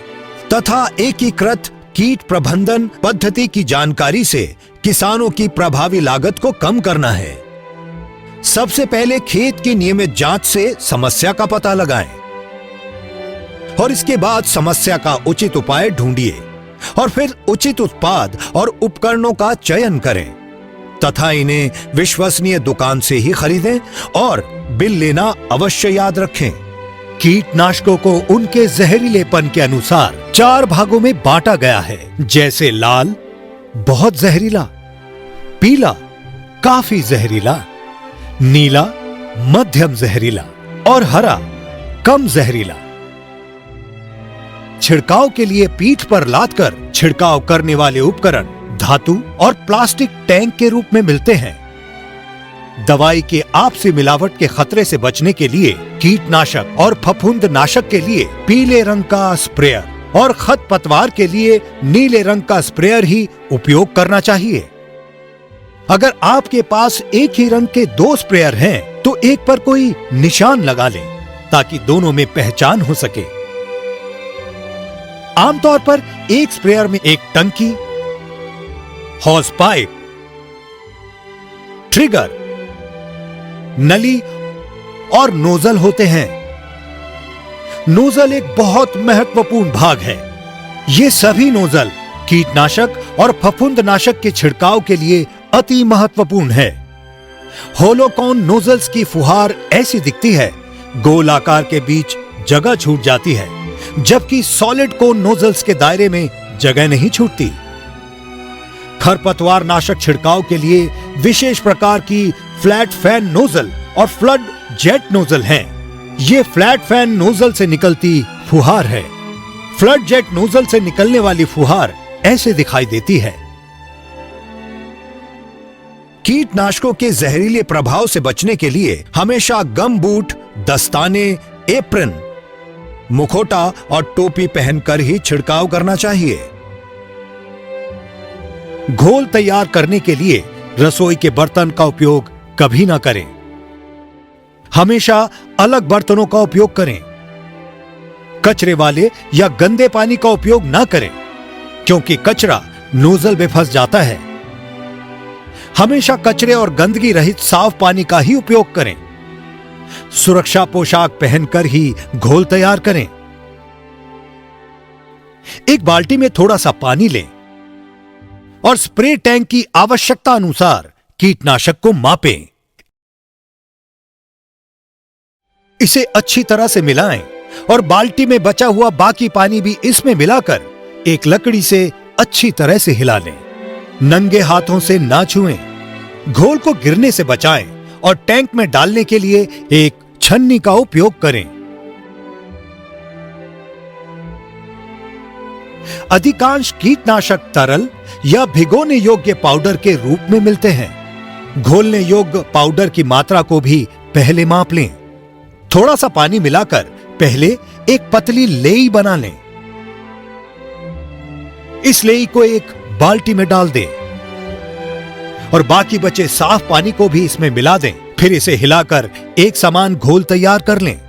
तथा एकीकृत कीट प्रबंधन पद्धति की जानकारी से किसानों की प्रभावी लागत को कम करना है। सबसे पहले खेत की नियमित जांच से समस्या का पता लगाएं और इसके बाद समस्या का उचित उपाय ढूंढिए और फिर उचित उत्पाद और उपकरणों का चयन करें तथा इन्हें विश्वसनीय दुकान से ही खरीदें और बिल लेना अवश्य याद रखें। कीटनाशकों को उनके जहरीलेपन के अनुसार 4 भागों में बांटा गया है, जैसे लाल बहुत जहरीला, पीला काफी जहरीला, नीला मध्यम जहरीला और हरा कम जहरीला। छिड़काव के लिए पीठ पर लादकर छिड़काव करने वाले उपकरण धातु और प्लास्टिक टैंक के रूप में मिलते हैं। दवाई के आपसी मिलावट के खतरे से बचने के लिए कीटनाशक और फफूंदनाशक के लिए पीले रंग का स्प्रेयर और खरपतवार के लिए नीले रंग का स्प्रेयर ही उपयोग करना चाहिए। अगर आपके पास एक ही रंग के 2 स्प्रेयर हैं, तो एक पर कोई निशान लगा लें ताकि दोनों में पहचान हो सके। आमतौर पर एक स्प्रेयर में एक टंकी, हॉस पाइप, ट्रिगर, नली और नोजल होते हैं। नोजल एक बहुत महत्वपूर्ण भाग है। ये सभी नोजल कीटनाशक और फफूंदनाशक के छिड़काव के लिए अति महत्वपूर्ण है। होलोकॉन नोजल्स की फुहार ऐसी दिखती है, गोल आकार के बीच जगह छूट जाती है, जबकि सॉलिड कोन नोजल्स के दायरे में जगह नहीं छूटती। खरपतवार नाशक छिड़काव के लिए विशेष प्रकार की फ्लैट फैन नोजल और फ्लड जेट नोजल हैं। ये फ्लैट फैन नोजल से निकलती फुहार है। फ्लड जेट नोजल से निकलने वाली फुहार ऐसे दिखाई देती है। कीटनाशकों के जहरीले प्रभाव से बचने के लिए हमेशा गम बूट, दस्ताने, एप्रन, मुखौटा और टोपी पहनकर ही छिड़काव करना चाहिए। घोल तैयार करने के लिए रसोई के बर्तन का उपयोग कभी ना करें। हमेशा अलग बर्तनों का उपयोग करें। कचरे वाले या गंदे पानी का उपयोग ना करें, क्योंकि कचरा नोजल में फंस जाता है। हमेशा कचरे और गंदगी रहित साफ पानी का ही उपयोग करें। सुरक्षा पोशाक पहनकर ही घोल तैयार करें। एक बाल्टी में थोड़ा सा पानी लें और स्प्रे टैंक की आवश्यकता अनुसार कीटनाशक को मापें। इसे अच्छी तरह से मिलाएं और बाल्टी में बचा हुआ बाकी पानी भी इसमें मिलाकर एक लकड़ी से अच्छी तरह से हिला लें। नंगे हाथों से ना छुएं। घोल को गिरने से बचाएं और टैंक में डालने के लिए एक छन्नी का उपयोग करें। अधिकांश कीटनाशक तरल या भिगोने योग्य पाउडर के रूप में मिलते हैं। घोलने योग्य पाउडर की मात्रा को भी पहले माप लें। थोड़ा सा पानी मिलाकर पहले एक पतली लेई बना लें। इस लेई को एक बाल्टी में डाल दें और बाकी बचे साफ पानी को भी इसमें मिला दें। फिर इसे हिलाकर एक समान घोल तैयार कर लें।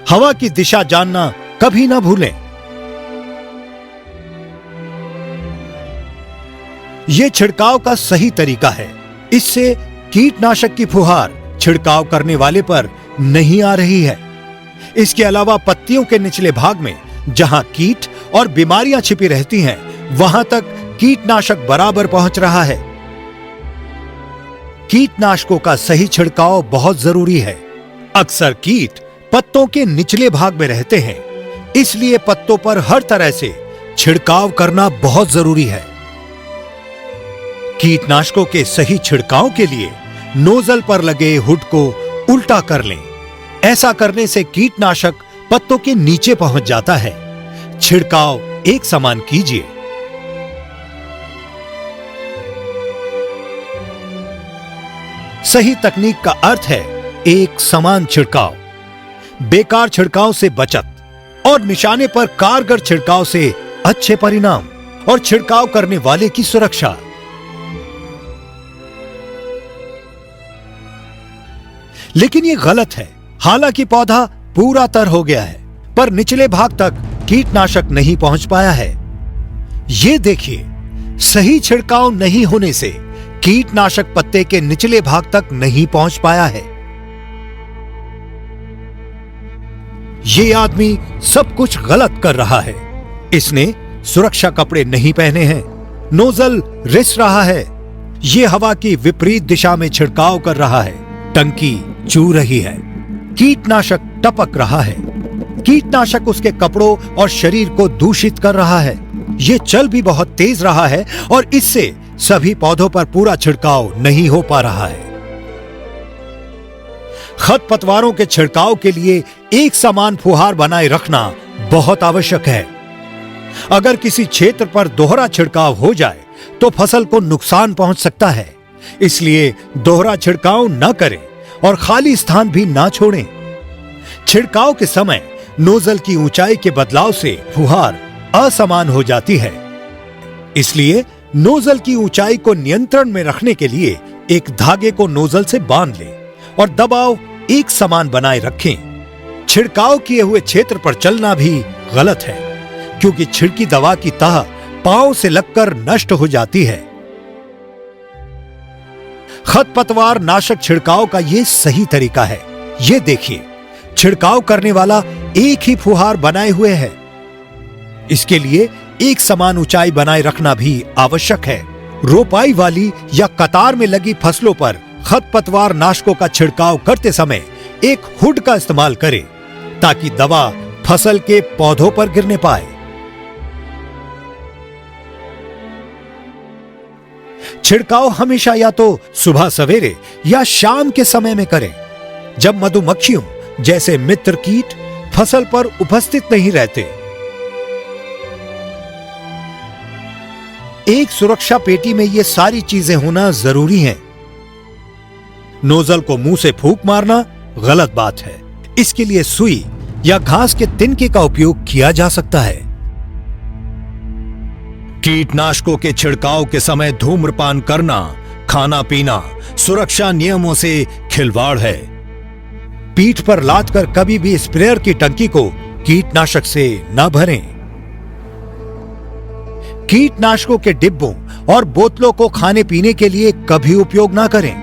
हवा की दिशा जानना कभी ना भूलें। यह छिड़काव का सही तरीका है। इससे कीटनाशक की फुहार छिड़काव करने वाले पर नहीं आ रही है। इसके अलावा पत्तियों के निचले भाग में जहां कीट और बीमारियां छिपी रहती हैं, वहां तक कीटनाशक बराबर पहुंच रहा है। कीटनाशकों का सही छिड़काव बहुत जरूरी है। अक्सर कीट पत्तों के निचले भाग में रहते हैं, इसलिए पत्तों पर हर तरह से छिड़काव करना बहुत जरूरी है। कीटनाशकों के सही छिड़काव के लिए नोजल पर लगे हुड को उल्टा कर लें। ऐसा करने से कीटनाशक पत्तों के नीचे पहुंच जाता है। छिड़काव एक समान कीजिए। सही तकनीक का अर्थ है एक समान छिड़काव, बेकार छिड़काव से बचत और निशाने पर कारगर छिड़काव से अच्छे परिणाम और छिड़काव करने वाले की सुरक्षा। लेकिन यह गलत है। हालांकि पौधा पूरा तर हो गया है, पर निचले भाग तक कीटनाशक नहीं पहुंच पाया है। ये देखिए, सही छिड़काव नहीं होने से कीटनाशक पत्ते के निचले भाग तक नहीं पहुंच पाया है। ये आदमी सब कुछ गलत कर रहा है। इसने सुरक्षा कपड़े नहीं पहने हैं, नोजल रिस रहा है, ये हवा की विपरीत दिशा में छिड़काव कर रहा है, टंकी चू रही है, कीटनाशक टपक रहा है, कीटनाशक उसके कपड़ों और शरीर को दूषित कर रहा है। ये चल भी बहुत तेज रहा है और इससे सभी पौधों पर पूरा छिड़काव नहीं हो पा रहा है। खरपतवारों के छिड़काव के लिए एक समान फुहार बनाए रखना बहुत आवश्यक है। अगर किसी क्षेत्र पर दोहरा छिड़काव हो जाए तो फसल को नुकसान पहुंच सकता है। इसलिए दोहरा छिड़काव न करें और खाली स्थान भी ना छोड़ें। छिड़काव के समय नोजल की ऊंचाई के बदलाव से फुहार असमान हो जाती है। इसलिए नोजल की ऊंचाई को नियंत्रण में रखने के लिए एक धागे को नोजल से बांध लें और दबाव एक समान बनाए रखें। छिड़काव किए हुए क्षेत्र पर चलना भी गलत है, क्योंकि छिड़की दवा की तह पांव से लगकर नष्ट हो जाती है। खरपतवार नाशक छिड़काव का यह सही तरीका है। ये देखिए, छिड़काव करने वाला एक ही फुहार बनाए हुए है। इसके लिए एक समान ऊंचाई बनाए रखना भी आवश्यक है। रोपाई वाली या कतार में लगी फसलों पर खरपतवार नाशकों का छिड़काव करते समय एक हुड का इस्तेमाल करें, ताकि दवा फसल के पौधों पर गिरने पाए। छिड़काव हमेशा या तो सुबह सवेरे या शाम के समय में करें, जब मधुमक्खियों जैसे मित्र कीट फसल पर उपस्थित नहीं रहते। एक सुरक्षा पेटी में ये सारी चीजें होना जरूरी हैं। नोजल को मुंह से फूंक मारना गलत बात है। इसके लिए सुई या घास के तिनके का उपयोग किया जा सकता है। कीटनाशकों के छिड़काव के समय धूम्रपान करना, खाना पीना सुरक्षा नियमों से खिलवाड़ है। पीठ पर लादकर कभी भी स्प्रेयर की टंकी को कीटनाशक से न भरें। कीटनाशकों के डिब्बों और बोतलों को खाने पीने के लिए कभी उपयोग ना करें।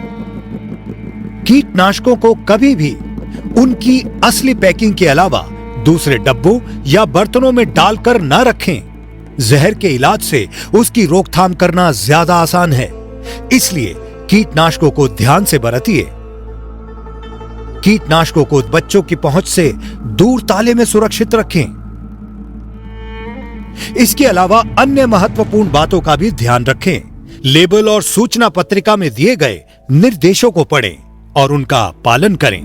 कीटनाशकों को कभी भी उनकी असली पैकिंग के अलावा दूसरे डब्बों या बर्तनों में डालकर न रखें। जहर के इलाज से उसकी रोकथाम करना ज्यादा आसान है, इसलिए कीटनाशकों को ध्यान से बरतिए। कीटनाशकों को बच्चों की पहुंच से दूर ताले में सुरक्षित रखें। इसके अलावा अन्य महत्वपूर्ण बातों का भी ध्यान रखें। लेबल और सूचना पत्रिका में दिए गए निर्देशों को पढ़ें और उनका पालन करें।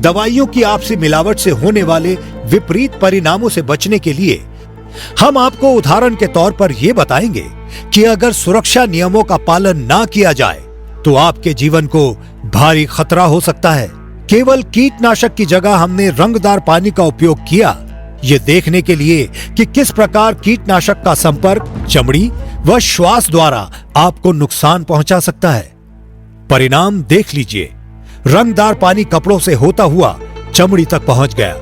दवाइयों की आपसी मिलावट से होने वाले विपरीत परिणामों से बचने के लिए हम आपको उदाहरण के तौर पर यह बताएंगे कि अगर सुरक्षा नियमों का पालन ना किया जाए तो आपके जीवन को भारी खतरा हो सकता है। केवल कीटनाशक की जगह हमने रंगदार पानी का उपयोग किया ये देखने के लिए कि किस प्रकार कीटनाशक का संपर्क चमड़ी व श्वास द्वारा आपको नुकसान पहुंचा सकता है। परिणाम देख लीजिए। रंगदार पानी कपड़ों से होता हुआ चमड़ी तक पहुंच गया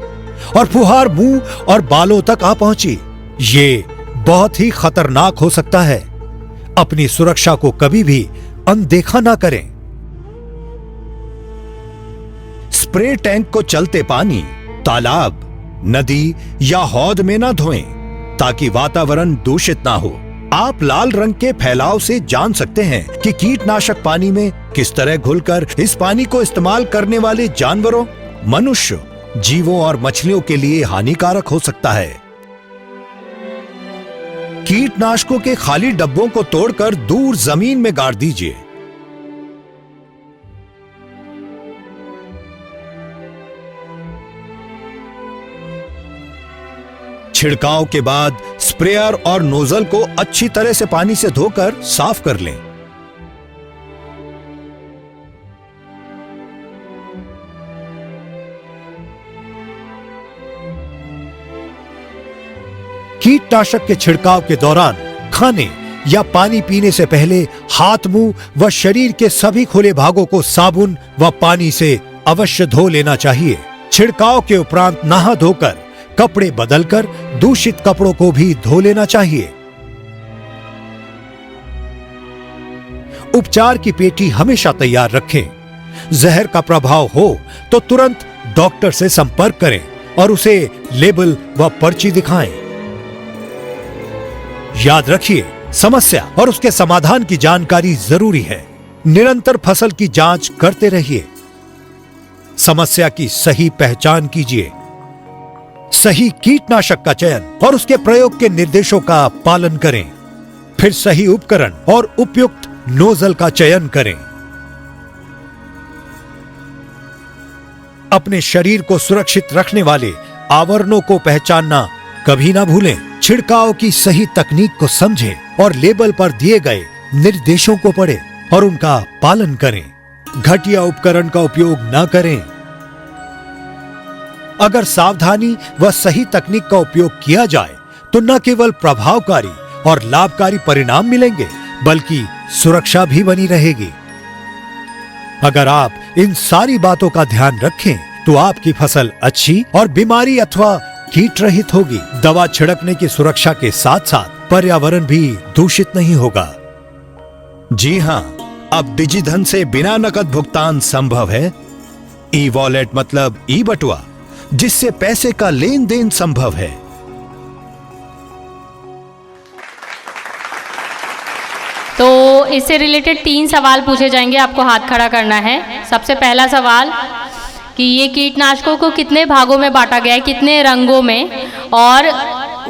और फुहार मुंह और बालों तक आ पहुंची। ये बहुत ही खतरनाक हो सकता है। अपनी सुरक्षा को कभी भी अनदेखा ना करें। स्प्रे टैंक को चलते पानी, तालाब, नदी या हौद में ना धोएं ताकि वातावरण दूषित ना हो। आप लाल रंग के फैलाव से जान सकते हैं कि कीटनाशक पानी में किस तरह घुलकर इस पानी को इस्तेमाल करने वाले जानवरों, मनुष्य, जीवों और मछलियों के लिए हानिकारक हो सकता है। कीटनाशकों के खाली डब्बों को तोड़कर दूर जमीन में गाड़ दीजिए। छिड़काव के बाद स्प्रेयर और नोजल को अच्छी तरह से पानी से धोकर साफ कर लें। कीटनाशक के छिड़काव के दौरान खाने या पानी पीने से पहले हाथ, मुंह व शरीर के सभी खुले भागों को साबुन व पानी से अवश्य धो लेना चाहिए। छिड़काव के उपरांत नहा धोकर कपड़े बदलकर दूषित कपड़ों को भी धो लेना चाहिए। उपचार की पेटी हमेशा तैयार रखें। जहर का प्रभाव हो तो तुरंत डॉक्टर से संपर्क करें और उसे लेबल व पर्ची दिखाएं। याद रखिए, समस्या और उसके समाधान की जानकारी जरूरी है। निरंतर फसल की जांच करते रहिए। समस्या की सही पहचान कीजिए। सही कीटनाशक का चयन और उसके प्रयोग के निर्देशों का पालन करें। फिर सही उपकरण और उपयुक्त नोजल का चयन करें। अपने शरीर को सुरक्षित रखने वाले आवरणों को पहचानना कभी ना भूलें। छिड़काव की सही तकनीक को समझें और लेबल पर दिए गए निर्देशों को पढ़ें और उनका पालन करें। घटिया उपकरण का उपयोग न करें। अगर सावधानी व सही तकनीक का उपयोग किया जाए तो न केवल प्रभावकारी और लाभकारी परिणाम मिलेंगे बल्कि सुरक्षा भी बनी रहेगी। अगर आप इन सारी बातों का ध्यान रखें तो आपकी फसल अच्छी और बीमारी अथवा कीट रहित होगी। दवा छिड़कने की सुरक्षा के साथ साथ पर्यावरण भी दूषित नहीं होगा। जी हां, अब डिजिधन से बिना नकद भुगतान संभव है। ई वॉलेट मतलब ई बटुआ, जिससे पैसे का लेन देन संभव है। तो इससे रिलेटेड 3 सवाल पूछे जाएंगे, आपको हाथ खड़ा करना है। सबसे पहला सवाल कि ये कीटनाशकों को कितने भागों में बांटा गया है, कितने रंगों में, और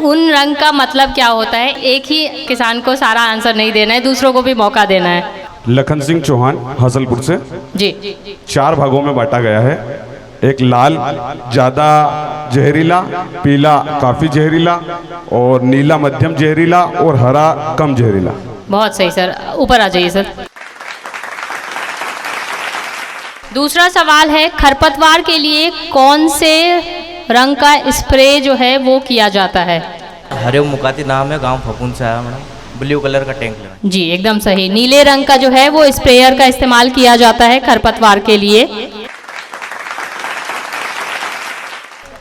उन रंग का मतलब क्या होता है। एक ही किसान को सारा आंसर नहीं देना है, दूसरों को भी मौका देना है। लखन सिंह चौहान हासलपुर से। जी। 4 भागों में बांटा गया है। एक लाल ज़्यादा जहरीला, पीला काफ़ी जहरीला, और नीला मध्यम जहरीला, और हरा कम जहरीला। बहुत सही सर, ऊपर आ जाइए सर। दूसरा सवाल है, खरपतवार के लिए कौन से रंग का स्प्रे जो है वो किया जाता है। हरे मुकाती नाम है, गांव फपून से आया मैडम। ब्लू कलर का टैंक लेना। जी एकदम सही। नीले रंग का जो है वो स्प्रेयर का इस्तेमाल किया जाता है खरपतवार के लिए।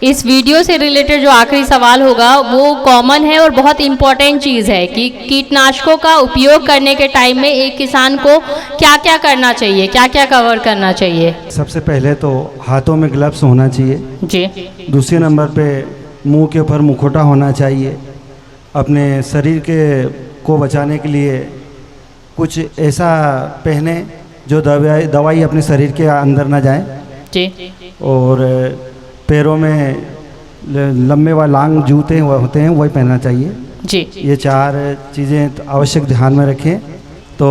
इस वीडियो से रिलेटेड जो आखिरी सवाल होगा वो कॉमन है और बहुत इम्पोर्टेंट चीज़ है कि कीटनाशकों का उपयोग करने के टाइम में एक किसान को क्या क्या करना चाहिए, क्या क्या कवर करना चाहिए। सबसे पहले तो हाथों में ग्लव्स होना चाहिए जी। दूसरे नंबर पे मुंह के ऊपर मुखौटा होना चाहिए। अपने शरीर के को बचाने के लिए कुछ ऐसा पहने जो दवाई अपने शरीर के अंदर ना जाए जी। और पैरों में लंबे व लांग जूते होते हैं वही पहनना चाहिए जी। ये 4 चीज़ें आवश्यक ध्यान में रखें तो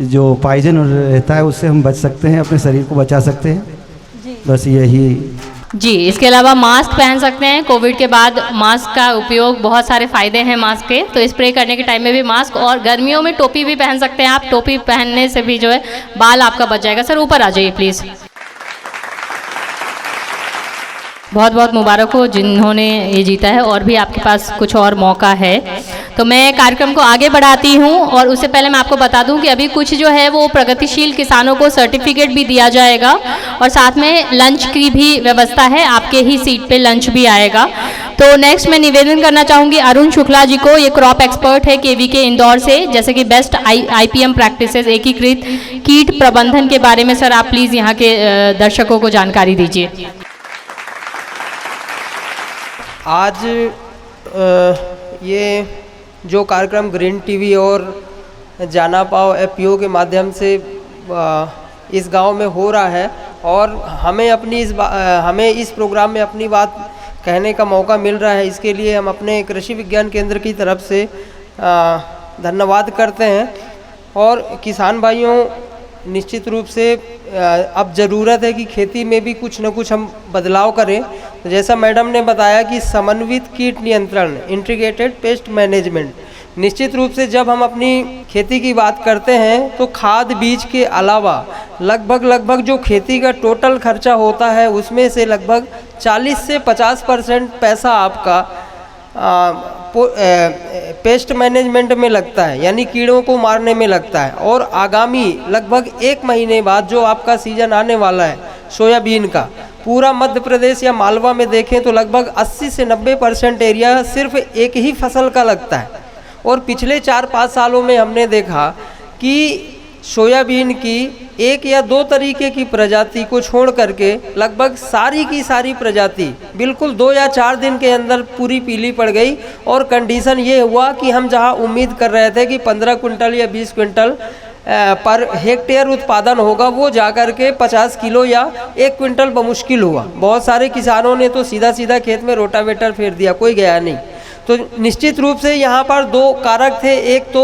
जो पॉइजन रहता है उससे हम बच सकते हैं, अपने शरीर को बचा सकते हैं। बस यही जी। इसके अलावा मास्क पहन सकते हैं। कोविड के बाद मास्क का उपयोग, बहुत सारे फ़ायदे हैं मास्क के, तो स्प्रे करने के टाइम में भी मास्क, और गर्मियों में टोपी भी पहन सकते हैं आप। टोपी पहनने से भी जो है बाल आपका बच जाएगा। सर ऊपर आ जाइए प्लीज़। बहुत बहुत मुबारक हो जिन्होंने ये जीता है, और भी आपके पास कुछ और मौका है। तो मैं कार्यक्रम को आगे बढ़ाती हूँ, और उससे पहले मैं आपको बता दूँ कि अभी कुछ जो है वो प्रगतिशील किसानों को सर्टिफिकेट भी दिया जाएगा, और साथ में लंच की भी व्यवस्था है, आपके ही सीट पे लंच भी आएगा। तो नेक्स्ट मैं निवेदन करना चाहूँगी अरुण शुक्ला जी को, ये क्रॉप एक्सपर्ट है केवीके इंदौर से, जैसे कि बेस्ट IPM प्रैक्टिसेस एकीकृत कीट प्रबंधन के बारे में सर आप प्लीज़ यहाँ के दर्शकों को जानकारी दीजिए। आज ये जो कार्यक्रम ग्रीन टीवी और जाना पाओ FPO के माध्यम से इस गांव में हो रहा है, और हमें इस प्रोग्राम में अपनी बात कहने का मौका मिल रहा है, इसके लिए हम अपने कृषि विज्ञान केंद्र की तरफ से धन्यवाद करते हैं। और किसान भाइयों, निश्चित रूप से अब ज़रूरत है कि खेती में भी कुछ न कुछ हम बदलाव करें। तो जैसा मैडम ने बताया कि समन्वित कीट नियंत्रण, इंटीग्रेटेड पेस्ट मैनेजमेंट, निश्चित रूप से जब हम अपनी खेती की बात करते हैं तो खाद बीज के अलावा लगभग जो खेती का टोटल खर्चा होता है उसमें से लगभग 40 से 50% पैसा आपका पेस्ट मैनेजमेंट में लगता है, यानी कीड़ों को मारने में लगता है। और आगामी लगभग 1 महीने बाद जो आपका सीजन आने वाला है सोयाबीन का, पूरा मध्य प्रदेश या मालवा में देखें तो लगभग 80 से 90% एरिया सिर्फ एक ही फसल का लगता है। और पिछले 4-5 सालों में हमने देखा कि सोयाबीन की 1 या 2 तरीके की प्रजाति को छोड़ करके लगभग सारी की सारी प्रजाति बिल्कुल 2 या 4 दिन के अंदर पूरी पीली पड़ गई। और कंडीशन ये हुआ कि हम जहां उम्मीद कर रहे थे कि 15 कुंटल या 20 कुंटल पर हेक्टेयर उत्पादन होगा, वो जाकर के 50 किलो या 1 क्विंटल बमुश्किल हुआ। बहुत सारे किसानों ने तो सीधा खेत में रोटावेटर फेर दिया, कोई गया नहीं। तो निश्चित रूप से यहाँ पर 2 कारक थे, एक तो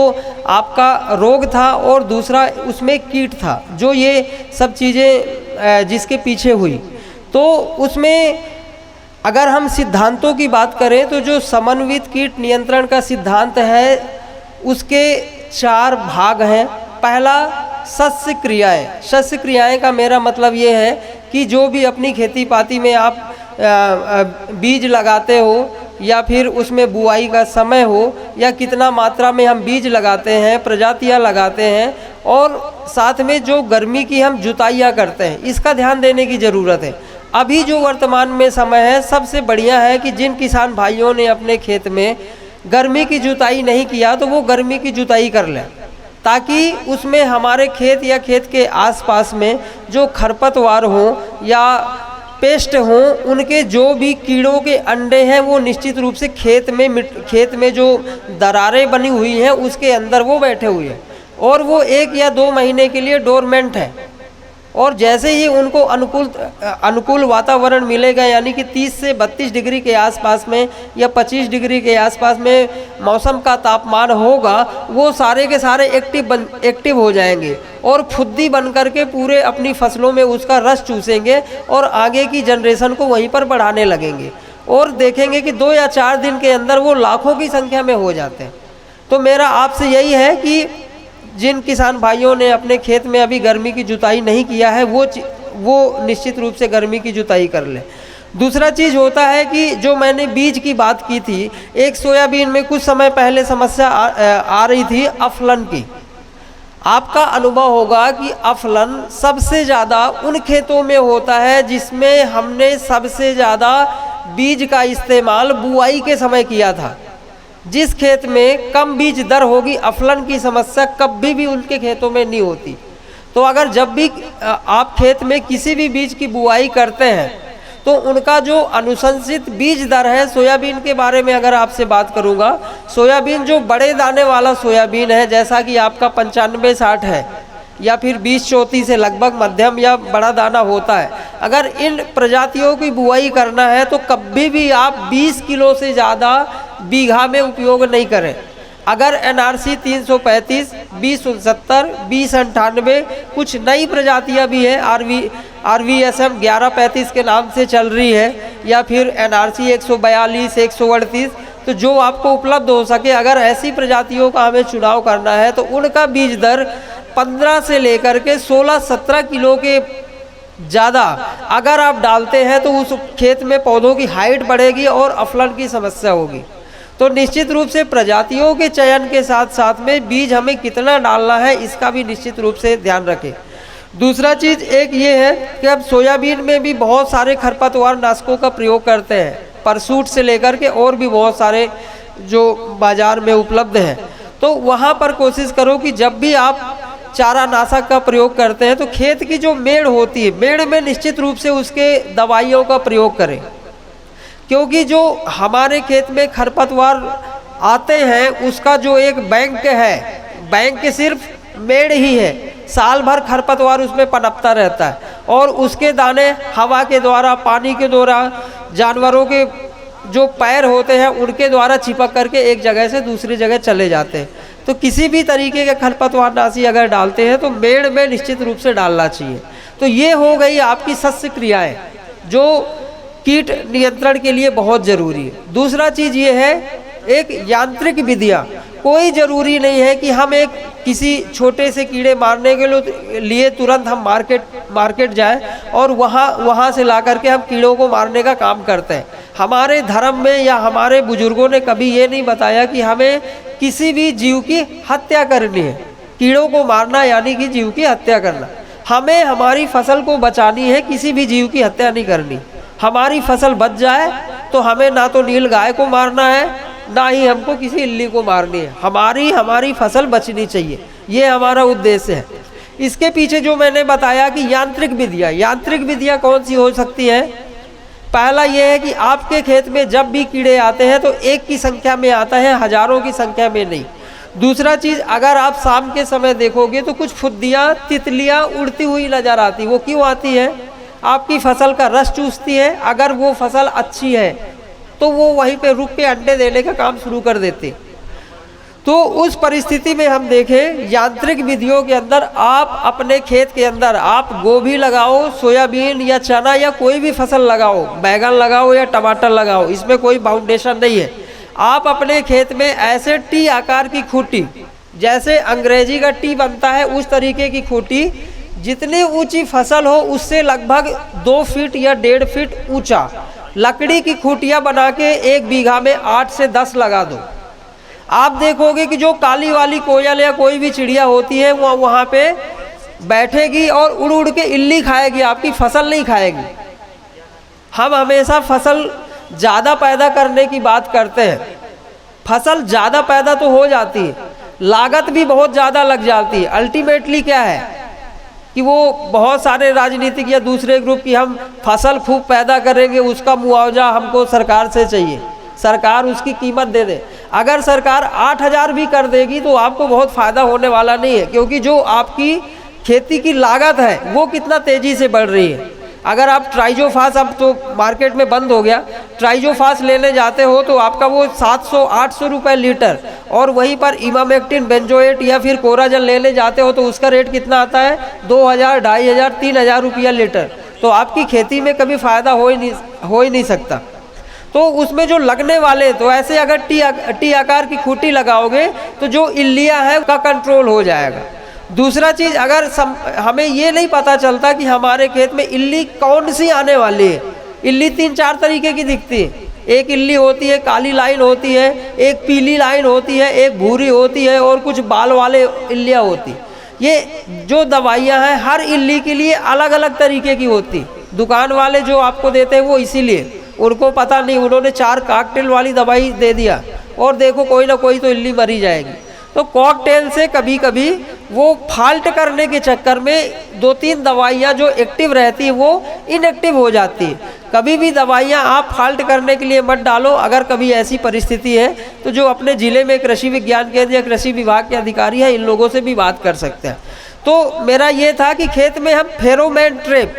आपका रोग था और दूसरा उसमें कीट था, जो ये सब चीज़ें जिसके पीछे हुई। तो उसमें अगर हम सिद्धांतों की बात करें तो जो समन्वित कीट नियंत्रण का सिद्धांत है उसके 4 भाग हैं। पहला शस्य क्रियाएँ। शस्य क्रियाएँ का मेरा मतलब ये है कि जो भी अपनी खेती पाती में आप बीज लगाते हो या फिर उसमें बुआई का समय हो या कितना मात्रा में हम बीज लगाते हैं, प्रजातियां लगाते हैं, और साथ में जो गर्मी की हम जुताइयां करते हैं, इसका ध्यान देने की ज़रूरत है। अभी जो वर्तमान में समय है, सबसे बढ़िया है कि जिन किसान भाइयों ने अपने खेत में गर्मी की जुताई नहीं किया तो वो गर्मी की जुताई कर लें, ताकि उसमें हमारे खेत या खेत के आसपास में जो खरपतवार हो या पेस्ट हों, उनके जो भी कीड़ों के अंडे हैं वो निश्चित रूप से खेत में जो दरारें बनी हुई हैं उसके अंदर वो बैठे हुए हैं, और वो 1 या 2 महीने के लिए डोरमेंट है। और जैसे ही उनको अनुकूल वातावरण मिलेगा, यानी कि 30 से 32 डिग्री के आसपास में या 25 डिग्री के आसपास में मौसम का तापमान होगा, वो सारे के सारे एक्टिव हो जाएंगे और फुद्दी बन करके पूरे अपनी फसलों में उसका रस चूसेंगे और आगे की जनरेशन को वहीं पर बढ़ाने लगेंगे। और देखेंगे कि 2 या 4 दिन के अंदर वो लाखों की संख्या में हो जाते हैं। तो मेरा आपसे यही है कि जिन किसान भाइयों ने अपने खेत में अभी गर्मी की जुताई नहीं किया है वो निश्चित रूप से गर्मी की जुताई कर ले। दूसरा चीज़ होता है कि जो मैंने बीज की बात की थी, एक सोयाबीन में कुछ समय पहले समस्या आ रही थी अफलन की। आपका अनुभव होगा कि अफलन सबसे ज़्यादा उन खेतों में होता है जिसमें हमने सबसे ज़्यादा बीज का इस्तेमाल बुआई के समय किया था। जिस खेत में कम बीज दर होगी, अफलन की समस्या कभी भी उनके खेतों में नहीं होती। तो अगर जब भी आप खेत में किसी भी बीज की बुआई करते हैं तो उनका जो अनुशंसित बीज दर है, सोयाबीन के बारे में अगर आपसे बात करूंगा, सोयाबीन जो बड़े दाने वाला सोयाबीन है, जैसा कि आपका 95-60 है या फिर 20-34 से लगभग मध्यम या बड़ा दाना होता है, अगर इन प्रजातियों की बुआई करना है तो कभी भी आप 20 किलो से ज़्यादा बीघा में उपयोग नहीं करें। अगर NRC 335, 2069, 2098, कुछ नई प्रजातियां भी हैं, RVSM 1135 के नाम से चल रही है, या फिर NRC 142, 138, तो जो आपको उपलब्ध हो सके, अगर ऐसी प्रजातियों का हमें चुनाव करना है तो उनका बीज दर 15 से लेकर के 16-17 किलो के ज़्यादा अगर आप डालते हैं तो उस खेत में पौधों की हाइट बढ़ेगी और अफलन की समस्या होगी। तो निश्चित रूप से प्रजातियों के चयन के साथ साथ में बीज हमें कितना डालना है इसका भी निश्चित रूप से ध्यान रखें। दूसरा चीज़ एक ये है कि अब सोयाबीन में भी बहुत सारे खरपतवार नाशकों का प्रयोग करते हैं, परसूट से लेकर के और भी बहुत सारे जो बाज़ार में उपलब्ध हैं। तो वहाँ पर कोशिश करो कि जब भी आप चारा नाशक का प्रयोग करते हैं तो खेत की जो मेड़ होती है, मेड़ में निश्चित रूप से उसके दवाइयों का प्रयोग करें, क्योंकि जो हमारे खेत में खरपतवार आते हैं उसका जो एक बैंक है, बैंक सिर्फ मेड़ ही है, साल भर खरपतवार उसमें पनपता रहता है और उसके दाने हवा के द्वारा, पानी के द्वारा, जानवरों के जो पैर होते हैं उनके द्वारा चिपक करके एक जगह से दूसरी जगह चले जाते हैं। तो किसी भी तरीके के खरपतवारनाशी अगर डालते हैं तो मेड़ में निश्चित रूप से डालना चाहिए। तो ये हो गई आपकी सस्य क्रियाएं जो कीट नियंत्रण के लिए बहुत ज़रूरी है। दूसरा चीज़ ये है एक यांत्रिक विधियाँ। कोई ज़रूरी नहीं है कि हम एक किसी छोटे से कीड़े मारने के लिए तुरंत हम मार्केट जाएं और वहाँ से ला करके हम कीड़ों को मारने का काम करते हैं। हमारे धर्म में या हमारे बुजुर्गों ने कभी ये नहीं बताया कि हमें किसी भी जीव की हत्या करनी है। कीड़ों को मारना यानी कि जीव की हत्या करना। हमें हमारी फसल को बचानी है, किसी भी जीव की हत्या नहीं करनी। हमारी फसल बच जाए तो हमें ना तो नील गाय को मारना है, ना ही हमको किसी इल्ली को मारनी है। हमारी फसल बचनी चाहिए, ये हमारा उद्देश्य है। इसके पीछे जो मैंने बताया कि यांत्रिक विधियाँ कौन सी हो सकती हैं। पहला ये है कि आपके खेत में जब भी कीड़े आते हैं तो एक की संख्या में आता है, हजारों की संख्या में नहीं। दूसरा चीज़, अगर आप शाम के समय देखोगे तो कुछ फुद्दियाँ, तितलियाँ उड़ती हुई नज़र आती। वो क्यों आती है? आपकी फसल का रस चूसती है। अगर वो फसल अच्छी है तो वो वहीं पे रुक के अंडे देने का काम शुरू कर देते। तो उस परिस्थिति में हम देखें यांत्रिक विधियों के अंदर आप अपने खेत के अंदर आप गोभी लगाओ, सोयाबीन या चना या कोई भी फसल लगाओ, बैगन लगाओ या टमाटर लगाओ, इसमें कोई बाउंडेशन नहीं है। आप अपने खेत में ऐसे टी आकार की खूंटी, जैसे अंग्रेजी का टी बनता है उस तरीके की खूंटी, जितनी ऊंची फसल हो उससे लगभग 2 फीट या 1.5 फीट ऊंचा लकड़ी की खूंटियाँ बना के 1 बीघा में 8 से 10 लगा दो। आप देखोगे कि जो काली वाली कोयल या कोई भी चिड़िया होती है वो वहाँ पे बैठेगी और उड़ उड़ के इल्ली खाएगी, आपकी फसल नहीं खाएगी। हम हमेशा फसल ज़्यादा पैदा करने की बात करते हैं। फसल ज़्यादा पैदा तो हो जाती है, लागत भी बहुत ज़्यादा लग जाती है। अल्टीमेटली क्या है कि वो बहुत सारे राजनीतिक या दूसरे ग्रुप की हम फसल खूब पैदा करेंगे, उसका मुआवजा हमको सरकार से चाहिए, सरकार उसकी कीमत दे दे। अगर सरकार 8,000 भी कर देगी तो आपको बहुत फ़ायदा होने वाला नहीं है, क्योंकि जो आपकी खेती की लागत है वो कितना तेज़ी से बढ़ रही है। अगर आप ट्राइजोफास, अब तो मार्केट में बंद हो गया, ट्राइजोफास लेने जाते हो तो आपका वो 700-800 रुपये लीटर, और वहीं पर इमामेक्टिन, बेंजोएट या फिर कोराजल लेने जाते हो तो उसका रेट कितना आता है? 2,000, 2,500, 3,000 रुपया लीटर। तो आपकी खेती में कभी फ़ायदा हो ही नहीं सकता। तो उसमें जो लगने वाले, तो ऐसे अगर टी आकार की खूंटी लगाओगे तो जो इल्लियाँ हैं उसका कंट्रोल हो जाएगा। दूसरा चीज़, अगर हमें ये नहीं पता चलता कि हमारे खेत में इल्ली कौन सी आने वाली है। इल्ली 3-4 तरीके की दिखती है। एक इल्ली होती है, काली लाइन होती है, एक पीली लाइन होती है, एक भूरी होती है और कुछ बाल वाले इल्लियाँ होती। ये जो दवाइयाँ हैं हर इल्ली के लिए अलग अलग तरीके की होती। दुकान वाले जो आपको देते हैं वो इसीलिए, उनको पता नहीं, उन्होंने 4 कॉकटेल वाली दवाई दे दिया और देखो कोई ना कोई तो इल्ली मरी जाएगी। तो कॉकटेल से कभी कभी वो फाल्ट करने के चक्कर में 2-3 दवाइयाँ जो एक्टिव रहती है वो इनएक्टिव हो जाती है। कभी भी दवाइयाँ आप फाल्ट करने के लिए मत डालो। अगर कभी ऐसी परिस्थिति है तो जो अपने ज़िले में कृषि विज्ञान केंद्र या कृषि विभाग के अधिकारी हैं, इन लोगों से भी बात कर सकते हैं। तो मेरा ये था कि खेत में हम फेरोमोन ट्रैप,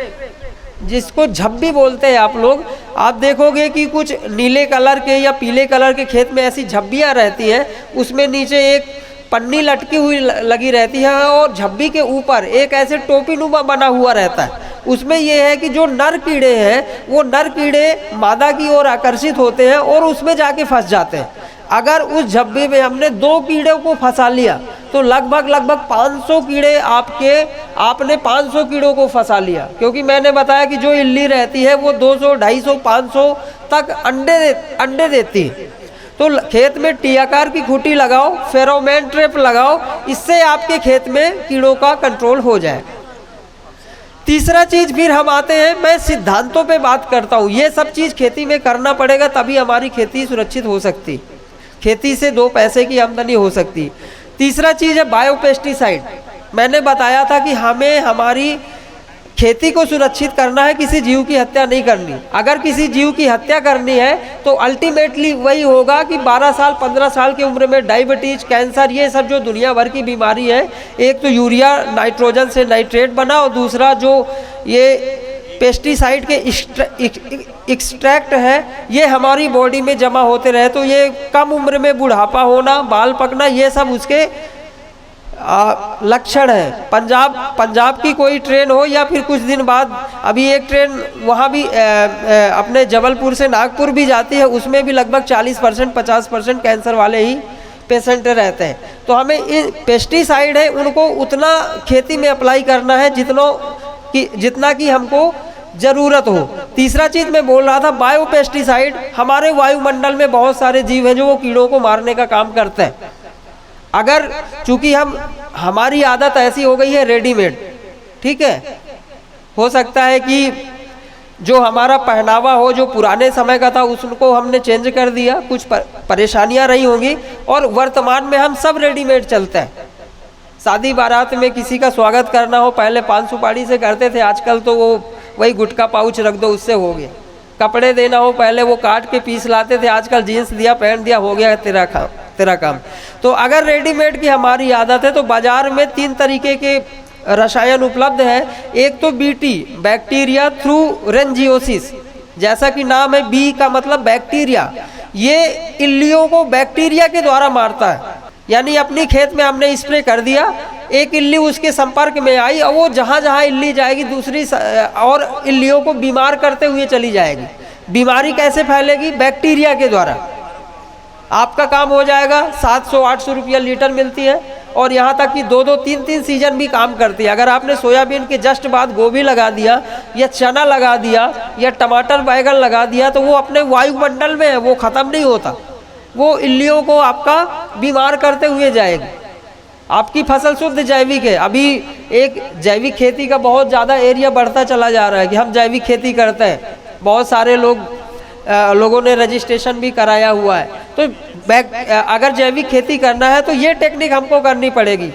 जिसको झब्बी बोलते हैं आप लोग, आप देखोगे कि कुछ नीले कलर के या पीले कलर के खेत में ऐसी झब्बियाँ रहती हैं, उसमें नीचे एक पन्नी लटकी हुई लगी रहती है और झब्बी के ऊपर एक ऐसे टोपी नुमा बना हुआ रहता है। उसमें यह है कि जो नर कीड़े हैं वो नर कीड़े मादा की ओर आकर्षित होते हैं और उसमें जाके फंस जाते हैं। अगर उस झब्बी में हमने 2 कीड़ों को फंसा लिया तो लगभग 500 कीड़े आपके आपने 500 कीड़ों को फंसा लिया, क्योंकि मैंने बताया कि जो इल्ली रहती है वो 200, 250, 500 तक अंडे देती है। तो खेत में टी आकार की खूंटी लगाओ, फेरोमोन ट्रैप लगाओ, इससे आपके खेत में कीड़ों का कंट्रोल हो जाए। तीसरा चीज़ फिर हम आते हैं, मैं सिद्धांतों पे बात करता हूँ। ये सब चीज़ खेती में करना पड़ेगा, तभी हमारी खेती सुरक्षित हो सकती, खेती से 2 पैसे की आमदनी हो सकती। तीसरा चीज़ है बायोपेस्टिसाइड। मैंने बताया था कि हमें हमारी खेती को सुरक्षित करना है, किसी जीव की हत्या नहीं करनी। अगर किसी जीव की हत्या करनी है तो अल्टीमेटली वही होगा कि 12 साल 15 साल की उम्र में डायबिटीज, कैंसर, ये सब जो दुनिया भर की बीमारी है, एक तो यूरिया नाइट्रोजन से नाइट्रेट बना और दूसरा जो ये पेस्टिसाइड के एक्सट्रैक्ट है ये हमारी बॉडी में जमा होते रहे, तो ये कम उम्र में बुढ़ापा होना, बाल पकना, ये सब उसके लक्षण है। पंजाब की कोई ट्रेन हो या फिर कुछ दिन बाद अभी एक ट्रेन वहाँ भी अपने जबलपुर से नागपुर भी जाती है, उसमें भी लगभग 40% 50% कैंसर वाले ही पेशेंट रहते हैं। तो हमें इन पेस्टिसाइड है उनको उतना खेती में अप्लाई करना है जितना कि हमको ज़रूरत हो। तीसरा चीज़ मैं बोल रहा था बायोपेस्टिसाइड। हमारे वायुमंडल में बहुत सारे जीव हैं जो वो कीड़ों को मारने का काम करते हैं। अगर चूंकि हमारी आदत ऐसी हो गई है रेडीमेड, ठीक है, हो सकता है कि जो हमारा पहनावा हो जो पुराने समय का था उसको हमने चेंज कर दिया, कुछ परेशानियां रही होंगी, और वर्तमान में हम सब रेडीमेड चलते हैं। शादी बारात में किसी का स्वागत करना हो, पहले पान सुपारी से करते थे, आजकल तो वो वही गुटखा पाउच रख दो उससे हो गया। कपड़े देना हो, पहले वो काट के पीस लाते थे, आजकल जीन्स दिया, पैंट दिया, हो गया तेरा काम। तो अगर रेडीमेड की हमारी आदत है तो बाजार में 3 तरीके के रसायन उपलब्ध है। एक तो बीटी, बैक्टीरिया थ्रू रेंजियोसिस, जैसा कि नाम है, बी का मतलब बैक्टीरिया, ये इल्लियों को बैक्टीरिया के द्वारा मारता है। यानी अपनी खेत में हमने स्प्रे कर दिया, एक इल्ली उसके संपर्क में आई और वो जहाँ जहाँ इल्ली जाएगी दूसरी और इल्लियों को बीमार करते हुए चली जाएगी। बीमारी कैसे फैलेगी? बैक्टीरिया के द्वारा। आपका काम हो जाएगा, 700-800 रुपया लीटर मिलती है, और यहाँ तक कि 2-2, 3-3 सीजन भी काम करती है। अगर आपने सोयाबीन के जस्ट बाद गोभी लगा दिया या चना लगा दिया या टमाटर बैगन लगा दिया तो वो अपने वायुमंडल में है, वो ख़त्म नहीं होता, वो इल्लियों को आपका बीमार करते हुए जाएगी। आपकी फसल शुद्ध जैविक है। अभी एक जैविक खेती का बहुत ज़्यादा एरिया बढ़ता चला जा रहा है कि हम जैविक खेती करते हैं, बहुत सारे लोगों ने रजिस्ट्रेशन भी कराया हुआ है। तो अगर जैविक खेती करना है तो ये टेक्निक हमको करनी पड़ेगी।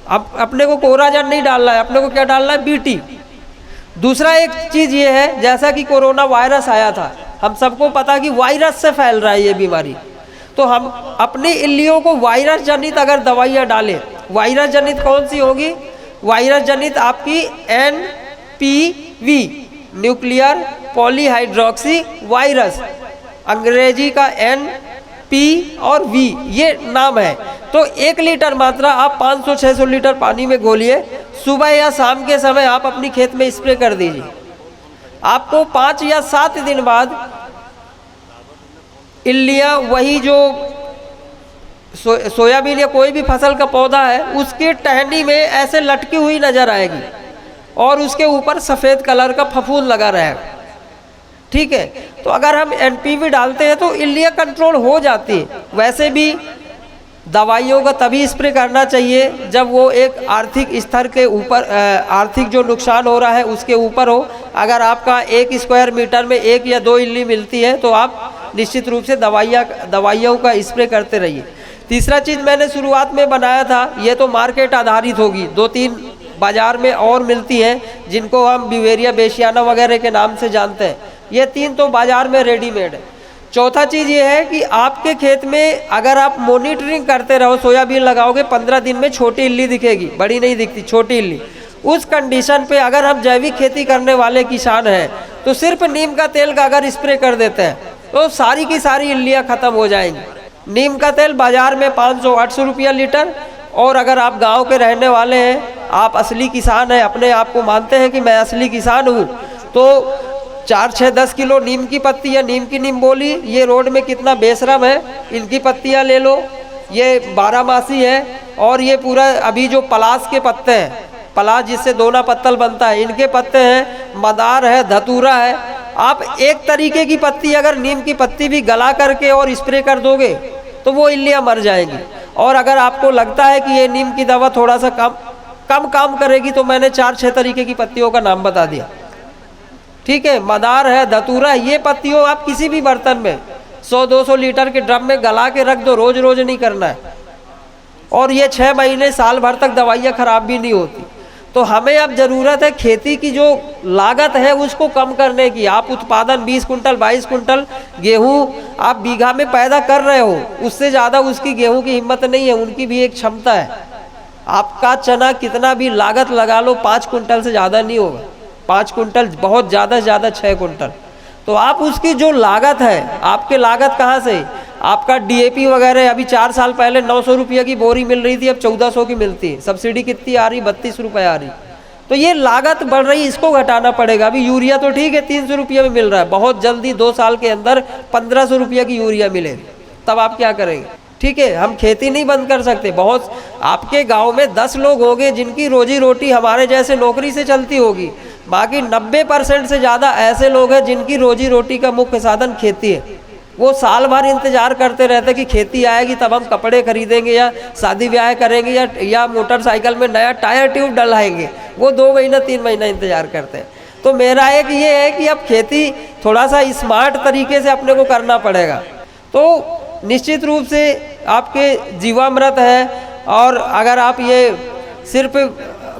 अब अपने को कोराजन नहीं डालना है, अपने को क्या डालना है? बीटी। दूसरा एक चीज़ ये है, जैसा कि कोरोना वायरस आया था, हम सबको पता कि वायरस से फैल रहा है ये बीमारी, तो हम अपनी इल्लियों को वायरस जनित अगर दवाइयाँ डालें, वायरस जनित कौन सी होगी? वायरस जनित आपकी NPV, न्यूक्लियर पॉलीहाइड्रोक्सी वायरस, अंग्रेजी का N, P और V ये नाम है। तो 1 लीटर मात्रा आप 500-600 लीटर पानी में घोलिए, सुबह या शाम के समय आप अपनी खेत में स्प्रे कर दीजिए। आपको 5 या 7 दिन बाद इल्लियाँ, वही जो सोयाबीन या कोई भी फसल का पौधा है उसकी टहनी में ऐसे लटकी हुई नजर आएगी और उसके ऊपर सफ़ेद कलर का फफूंद लगा रहेगा, ठीक है। तो अगर हम NPV डालते हैं तो इल्लियाँ कंट्रोल हो जाती है। वैसे भी दवाइयों का तभी स्प्रे करना चाहिए जब वो एक आर्थिक स्तर के ऊपर, आर्थिक जो नुकसान हो रहा है उसके ऊपर हो। अगर आपका 1 स्क्वायर मीटर में 1 या 2 इल्ली मिलती है तो आप निश्चित रूप से दवाइयों का स्प्रे करते रहिए। तीसरा चीज़ मैंने शुरुआत में बनाया था, ये तो मार्केट आधारित होगी, 2-3 बाज़ार में और मिलती हैं जिनको हम बिवेरिया बेशियाना वगैरह के नाम से जानते हैं। ये 3 तो बाज़ार में रेडीमेड है। चौथा चीज़ ये है कि आपके खेत में अगर आप मॉनिटरिंग करते रहो, सोयाबीन लगाओगे 15 दिन में छोटी इल्ली दिखेगी, बड़ी नहीं दिखती, छोटी इल्ली। उस कंडीशन पे अगर हम जैविक खेती करने वाले किसान हैं तो सिर्फ नीम का तेल का अगर स्प्रे कर देते हैं तो सारी की सारी इल्लियाँ ख़त्म हो जाएंगी। नीम का तेल बाज़ार में 500-800 रुपया लीटर, और अगर आप गांव के रहने वाले हैं, आप असली किसान हैं, अपने आप को मानते हैं कि मैं असली किसान हूँ, तो 4-6-10 किलो नीम की पत्ती या नीम की निम्बोली, ये रोड में कितना बेशरम है, इनकी पत्तियाँ ले लो, ये 12 मासी है। और ये पूरा अभी जो पलास के पत्ते हैं, पलाश जिससे दोना पत्तल बनता है, इनके पत्ते हैं, मदार है, धतूरा है। आप एक तरीके की पत्ती अगर नीम की पत्ती भी गला करके और स्प्रे कर दोगे तो वो इल्लियाँ मर जाएंगी। और अगर आपको लगता है कि ये नीम की दवा थोड़ा सा कम काम करेगी तो मैंने 4-6 तरीके की पत्तियों का नाम बता दिया, ठीक है। मदार है, धतूरा है, ये पत्तियों आप किसी भी बर्तन में 100-200 लीटर के ड्रम में गला के रख दो, रोज रोज नहीं करना है। और ये 6 महीने साल भर तक दवाइयाँ खराब भी नहीं होती। तो हमें अब ज़रूरत है खेती की जो लागत है उसको कम करने की। आप उत्पादन 20 कुंटल 22 कुंटल गेहूँ आप बीघा में पैदा कर रहे हो, उससे ज़्यादा उसकी गेहूँ की हिम्मत नहीं है, उनकी भी एक क्षमता है। आपका चना कितना भी लागत लगा लो 5 कुंटल से ज़्यादा नहीं होगा, 5 कुंटल बहुत ज़्यादा से ज़्यादा 6 कुंटल। तो आप उसकी जो लागत है, आपके लागत कहाँ से, आपका डीएपी वगैरह अभी 4 साल पहले 900 रुपये की बोरी मिल रही थी, अब 1400 की मिलती है। सब्सिडी कितनी आ रही, 32 रुपये आ रही। तो ये लागत बढ़ रही, इसको घटाना पड़ेगा। अभी यूरिया तो ठीक है 300 रुपये में मिल रहा है, बहुत जल्दी 2 साल के अंदर 1500 रुपये की यूरिया मिलेगी, तब आप क्या करेंगे, ठीक है। हम खेती नहीं बंद कर सकते। बहुत आपके गांव में 10 लोग होंगे जिनकी रोजी रोटी हमारे जैसे नौकरी से चलती होगी, बाकी 90% से ज़्यादा ऐसे लोग हैं जिनकी रोजी रोटी का मुख्य साधन खेती है। वो साल भर इंतज़ार करते रहते कि खेती आएगी तब हम कपड़े खरीदेंगे या शादी ब्याह करेंगे या मोटरसाइकिल में नया टायर ट्यूब डलाएंगे। वो 2 महीना 3 महीना इंतज़ार करते हैं। तो मेरा एक ये है कि अब खेती थोड़ा सा स्मार्ट तरीके से अपने को करना पड़ेगा। तो निश्चित रूप से आपके जीवामृत है, और अगर आप ये सिर्फ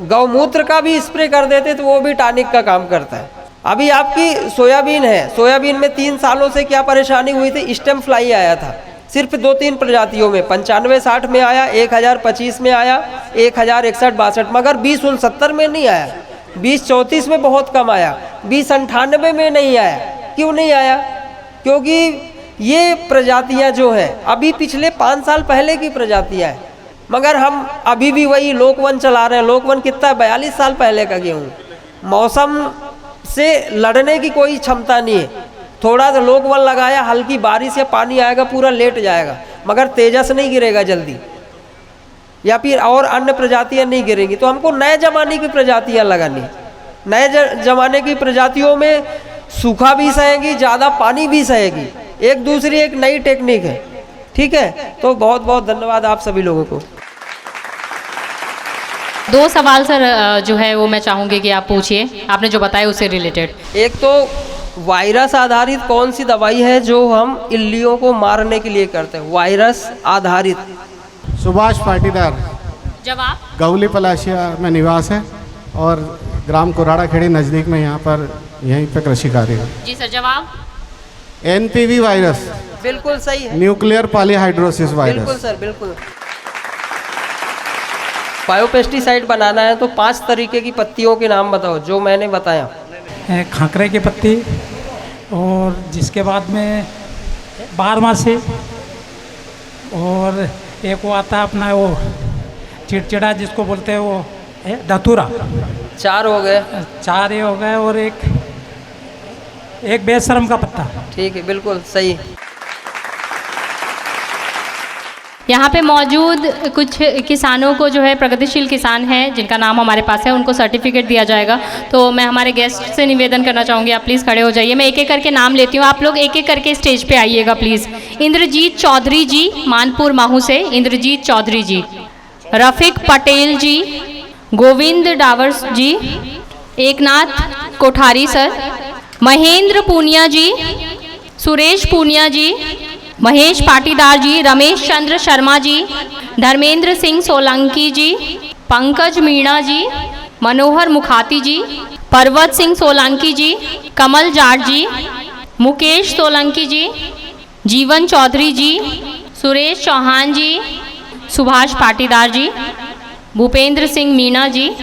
गौमूत्र का भी स्प्रे कर देते तो वो भी टॉनिक का काम करता है। अभी आपकी सोयाबीन है, सोयाबीन में 3 सालों से क्या परेशानी हुई थी, स्टेम फ्लाई आया था सिर्फ 2-3 प्रजातियों में, 95-60 में आया, 1025 में आया, 1061-62, मगर 2069 में नहीं आया, 2034 में बहुत कम आया, 2098 में नहीं आया। क्यों नहीं आया? क्योंकि ये प्रजातियां जो हैं अभी पिछले 5 साल पहले की प्रजातियां हैं, मगर हम अभी भी वही लोकवन चला रहे हैं। लोकवन कितना है, 42 साल पहले का गेहूँ। मौसम से लड़ने की कोई क्षमता नहीं है। थोड़ा सा लोकवन लगाया, हल्की बारिश या पानी आएगा पूरा लेट जाएगा, मगर तेजस नहीं गिरेगा जल्दी, या फिर और अन्य प्रजातियां नहीं गिरेंगी। तो हमको नए जमाने की प्रजातियां लगानी। नए जमाने की प्रजातियों में सूखा भी सहेगी, ज़्यादा पानी भी सहेगी, एक दूसरी एक नई टेक्निक है, ठीक है। तो बहुत बहुत धन्यवाद आप सभी लोगों को। 2 सवाल सर जो है वो मैं चाहूँगी कि आप पूछिए, आपने जो बताया उससे रिलेटेड। एक तो वायरस आधारित कौन सी दवाई है जो हम इल्लियों को मारने के लिए करते हैं, वायरस आधारित? सुभाष पाटीदार। जवाब? गौली पलाशिया में निवास है और ग्राम कुराड़ा खेड़ी नज़दीक में यहाँ पर यहीं पे कृषि कार्य है। जी सर, जवाब? NPV virus. बिल्कुल सही है, न्यूक्लियर पॉलीहाइड्रोसिस वायरस। बिल्कुल सर, बिल्कुल। बायोपेस्टिसाइड बनाना है तो 5 तरीके की पत्तियों के नाम बताओ जो मैंने बताया। खाकरे की पत्ती, और जिसके बाद में बारहमासी, और एक वो आता है अपना वो चिड़चिड़ा जिसको बोलते हैं वो धतूरा। 4 हो गए। 4 ये हो गए, और एक बेशरम का पत्ता। ठीक है, बिल्कुल सही। यहाँ पे मौजूद कुछ किसानों को जो है प्रगतिशील किसान हैं जिनका नाम हमारे पास है, उनको सर्टिफिकेट दिया जाएगा। तो मैं हमारे गेस्ट से निवेदन करना चाहूँगी, आप प्लीज़ खड़े हो जाइए। मैं एक एक करके नाम लेती हूँ, आप लोग एक एक करके स्टेज पे आइएगा प्लीज़। इंद्रजीत चौधरी जी, मानपुर माहू से इंद्रजीत चौधरी जी। रफ़ीक पटेल जी, गोविंद डावर जी, एकनाथ कोठारी सर, महेंद्र पूनिया जी, सुरेश पूनिया जी, महेश पाटीदार जी, रमेश चंद्र शर्मा जी, धर्मेंद्र सिंह सोलंकी जी, पंकज मीणा जी, मनोहर मुखाती जी, पर्वत सिंह सोलंकी जी, कमल जाट जी, मुकेश सोलंकी जी, जीवन चौधरी जी, सुरेश चौहान जी, सुभाष पाटीदार जी, भूपेंद्र सिंह मीणा जी,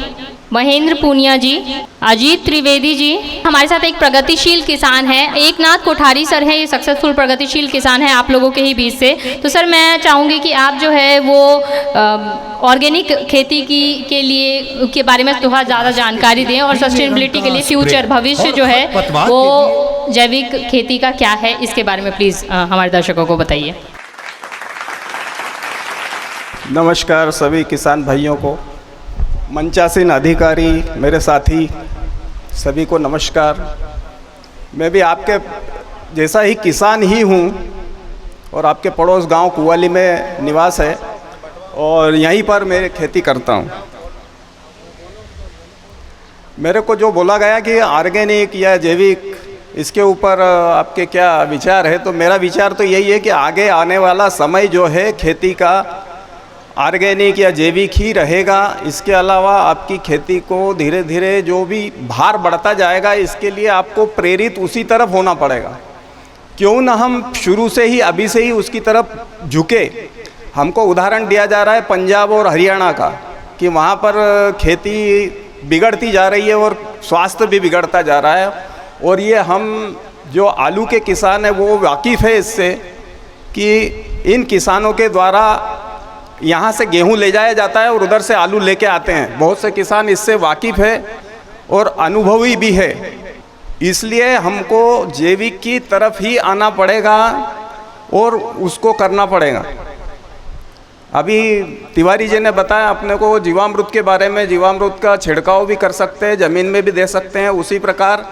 महेंद्र पूनिया जी, अजीत त्रिवेदी जी। हमारे साथ एक प्रगतिशील किसान है, एकनाथ कोठारी सर हैं, ये सक्सेसफुल प्रगतिशील किसान हैं आप लोगों के ही बीच से। तो सर मैं चाहूँगी कि आप जो है वो ऑर्गेनिक खेती के लिए के बारे में थोड़ा ज़्यादा जानकारी दें, और सस्टेनेबिलिटी के लिए फ्यूचर भविष्य जो है वो जैविक खेती का क्या है इसके बारे में प्लीज़ हमारे दर्शकों को बताइए। नमस्कार सभी किसान भाइयों को। मंचासीन अधिकारी, मेरे साथी सभी को नमस्कार। मैं भी आपके जैसा ही किसान ही हूँ और आपके पड़ोस गांव कुवाली में निवास है और यहीं पर मैं खेती करता हूँ। मेरे को जो बोला गया कि ऑर्गेनिक या जैविक, इसके ऊपर आपके क्या विचार है? तो मेरा विचार तो यही है कि आगे आने वाला समय जो है खेती का ऑर्गेनिक या जैविक ही रहेगा। इसके अलावा आपकी खेती को धीरे धीरे जो भी भार बढ़ता जाएगा, इसके लिए आपको प्रेरित उसी तरफ होना पड़ेगा। क्यों ना हम शुरू से ही, अभी से ही उसकी तरफ झुके। हमको उदाहरण दिया जा रहा है पंजाब और हरियाणा का कि वहाँ पर खेती बिगड़ती जा रही है और स्वास्थ्य भी बिगड़ता जा रहा है। और ये हम जो आलू के किसान हैं वो वाकिफ़ है इससे कि इन किसानों के द्वारा यहाँ से गेहूँ ले जाया जाता है और उधर से आलू लेके आते हैं। बहुत से किसान इससे वाकिफ़ है और अनुभवी भी है। इसलिए हमको जैविक की तरफ ही आना पड़ेगा और उसको करना पड़ेगा। अभी तिवारी जी ने बताया अपने को जीवामृत के बारे में। जीवामृत का छिड़काव भी कर सकते हैं, ज़मीन में भी दे सकते हैं। उसी प्रकार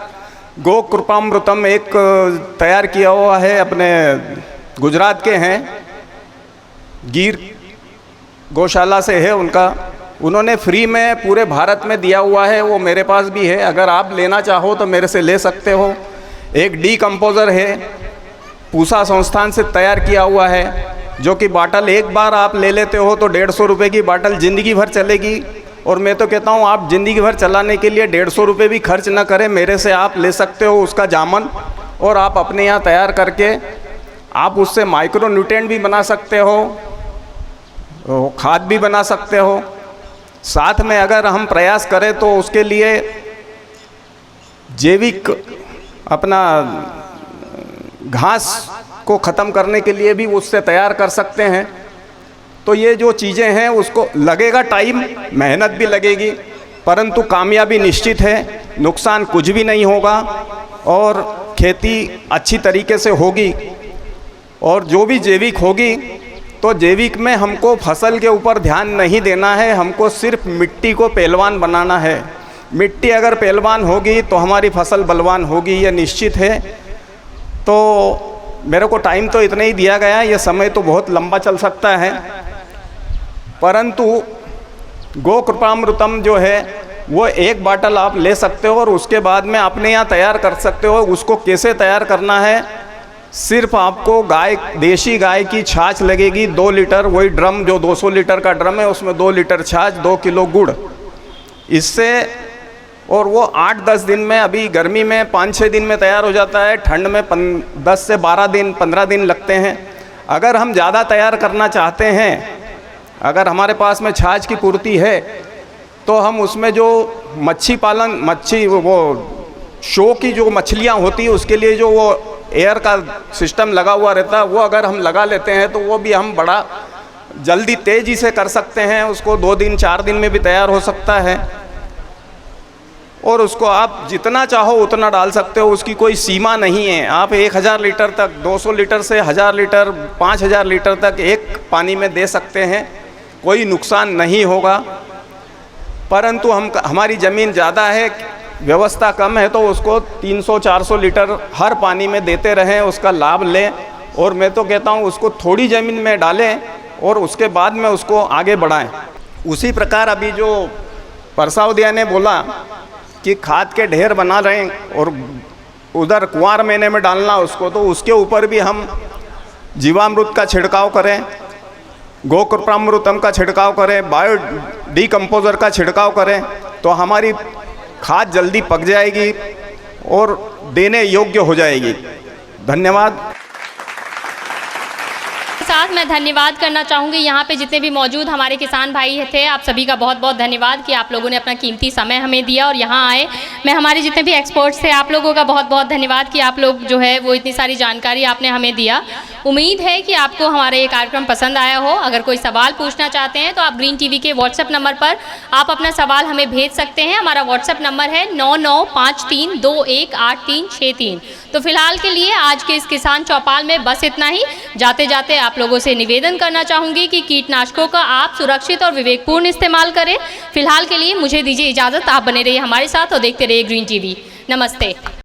गो कृपामृतम एक तैयार किया हुआ है, अपने गुजरात के हैं, गिर गौशाला से है उनका। उन्होंने फ्री में पूरे भारत में दिया हुआ है, वो मेरे पास भी है। अगर आप लेना चाहो तो मेरे से ले सकते हो। एक डीकम्पोज़र है, पूसा संस्थान से तैयार किया हुआ है, जो कि बाटल एक बार आप ले लेते हो तो 150 रुपये की बाटल ज़िंदगी भर चलेगी। और मैं तो कहता हूँ आप ज़िंदगी भर चलाने के लिए 150 रुपये भी खर्च ना करें, मेरे से आप ले सकते हो उसका जामन, और आप अपने यहाँ तैयार करके आप उससे माइक्रो न्यूट्रिएंट भी बना सकते हो, खाद भी बना सकते हो। साथ में अगर हम प्रयास करें तो उसके लिए जैविक अपना घास को ख़त्म करने के लिए भी उससे तैयार कर सकते हैं। तो ये जो चीज़ें हैं उसको लगेगा टाइम, मेहनत भी लगेगी, परंतु कामयाबी निश्चित है। नुकसान कुछ भी नहीं होगा और खेती अच्छी तरीके से होगी। और जो भी जैविक होगी तो जैविक में हमको फसल के ऊपर ध्यान नहीं देना है, हमको सिर्फ मिट्टी को पहलवान बनाना है। मिट्टी अगर पहलवान होगी तो हमारी फसल बलवान होगी, ये निश्चित है। तो मेरे को टाइम तो इतना ही दिया गया है, ये समय तो बहुत लंबा चल सकता है, परंतु गो कृपामृतम जो है वो एक बाटल आप ले सकते हो और उसके बाद में अपने यहाँ तैयार कर सकते हो। उसको कैसे तैयार करना है? सिर्फ आपको गाय, देशी गाय की छाछ लगेगी 2 लीटर, वही ड्रम जो 200 लीटर का ड्रम है उसमें 2 लीटर छाछ, 2 किलो गुड़, इससे, और वो 8-10 दिन में, अभी गर्मी में 5-6 दिन में तैयार हो जाता है, ठंड में 10 से 12 दिन 15 दिन लगते हैं। अगर हम ज़्यादा तैयार करना चाहते हैं, अगर हमारे पास में छाछ की पूर्ति है, तो हम उसमें जो मच्छी वो शो की जो मछलियाँ होती है उसके लिए जो वो एयर का सिस्टम लगा हुआ रहता है, वो अगर हम लगा लेते हैं तो वो भी हम बड़ा जल्दी तेज़ी से कर सकते हैं। उसको 2 दिन 4 दिन में भी तैयार हो सकता है और उसको आप जितना चाहो उतना डाल सकते हो, उसकी कोई सीमा नहीं है। आप 1000 लीटर तक, 200 लीटर से 1000 लीटर, 5000 लीटर तक एक पानी में दे सकते हैं, कोई नुकसान नहीं होगा। परंतु हमारी ज़मीन ज़्यादा है, व्यवस्था कम है, तो उसको 300-400 लीटर हर पानी में देते रहें, उसका लाभ लें। और मैं तो कहता हूँ उसको थोड़ी ज़मीन में डालें और उसके बाद में उसको आगे बढ़ाएं। उसी प्रकार अभी जो परसावदिया ने बोला कि खाद के ढेर बना रहे हैं और उधर कुंवार महीने में डालना उसको, तो उसके ऊपर भी हम जीवामृत का छिड़काव करें, गो कृपामृतम का छिड़काव करें, बायो डीकम्पोज़र का छिड़काव करें, तो हमारी खाद जल्दी पक जाएगी और देने योग्य हो जाएगी। धन्यवाद। साथ मैं धन्यवाद करना चाहूँगी यहाँ पे जितने भी मौजूद हमारे किसान भाई थे, आप सभी का बहुत बहुत धन्यवाद कि आप लोगों ने अपना कीमती समय हमें दिया और यहाँ आए मैं हमारे जितने भी एक्सपर्ट्स थे आप लोगों का बहुत बहुत धन्यवाद कि आप लोग जो है वो इतनी सारी जानकारी आपने हमें दिया। उम्मीद है कि आपको हमारा ये कार्यक्रम पसंद आया हो। अगर कोई सवाल पूछना चाहते हैं तो आप ग्रीन टीवी के व्हाट्सएप नंबर पर आप अपना सवाल हमें भेज सकते हैं। हमारा व्हाट्सएप नंबर है 9953218363। तो फिलहाल के लिए आज के इस किसान चौपाल में बस इतना ही। जाते जाते आप लोगों से निवेदन करना चाहूँगी कि कीटनाशकों का आप सुरक्षित और विवेकपूर्ण इस्तेमाल करें। फिलहाल के लिए मुझे दीजिए इजाज़त। आप बने रहिए हमारे साथ और देखते रहिए ग्रीन टीवी। नमस्ते।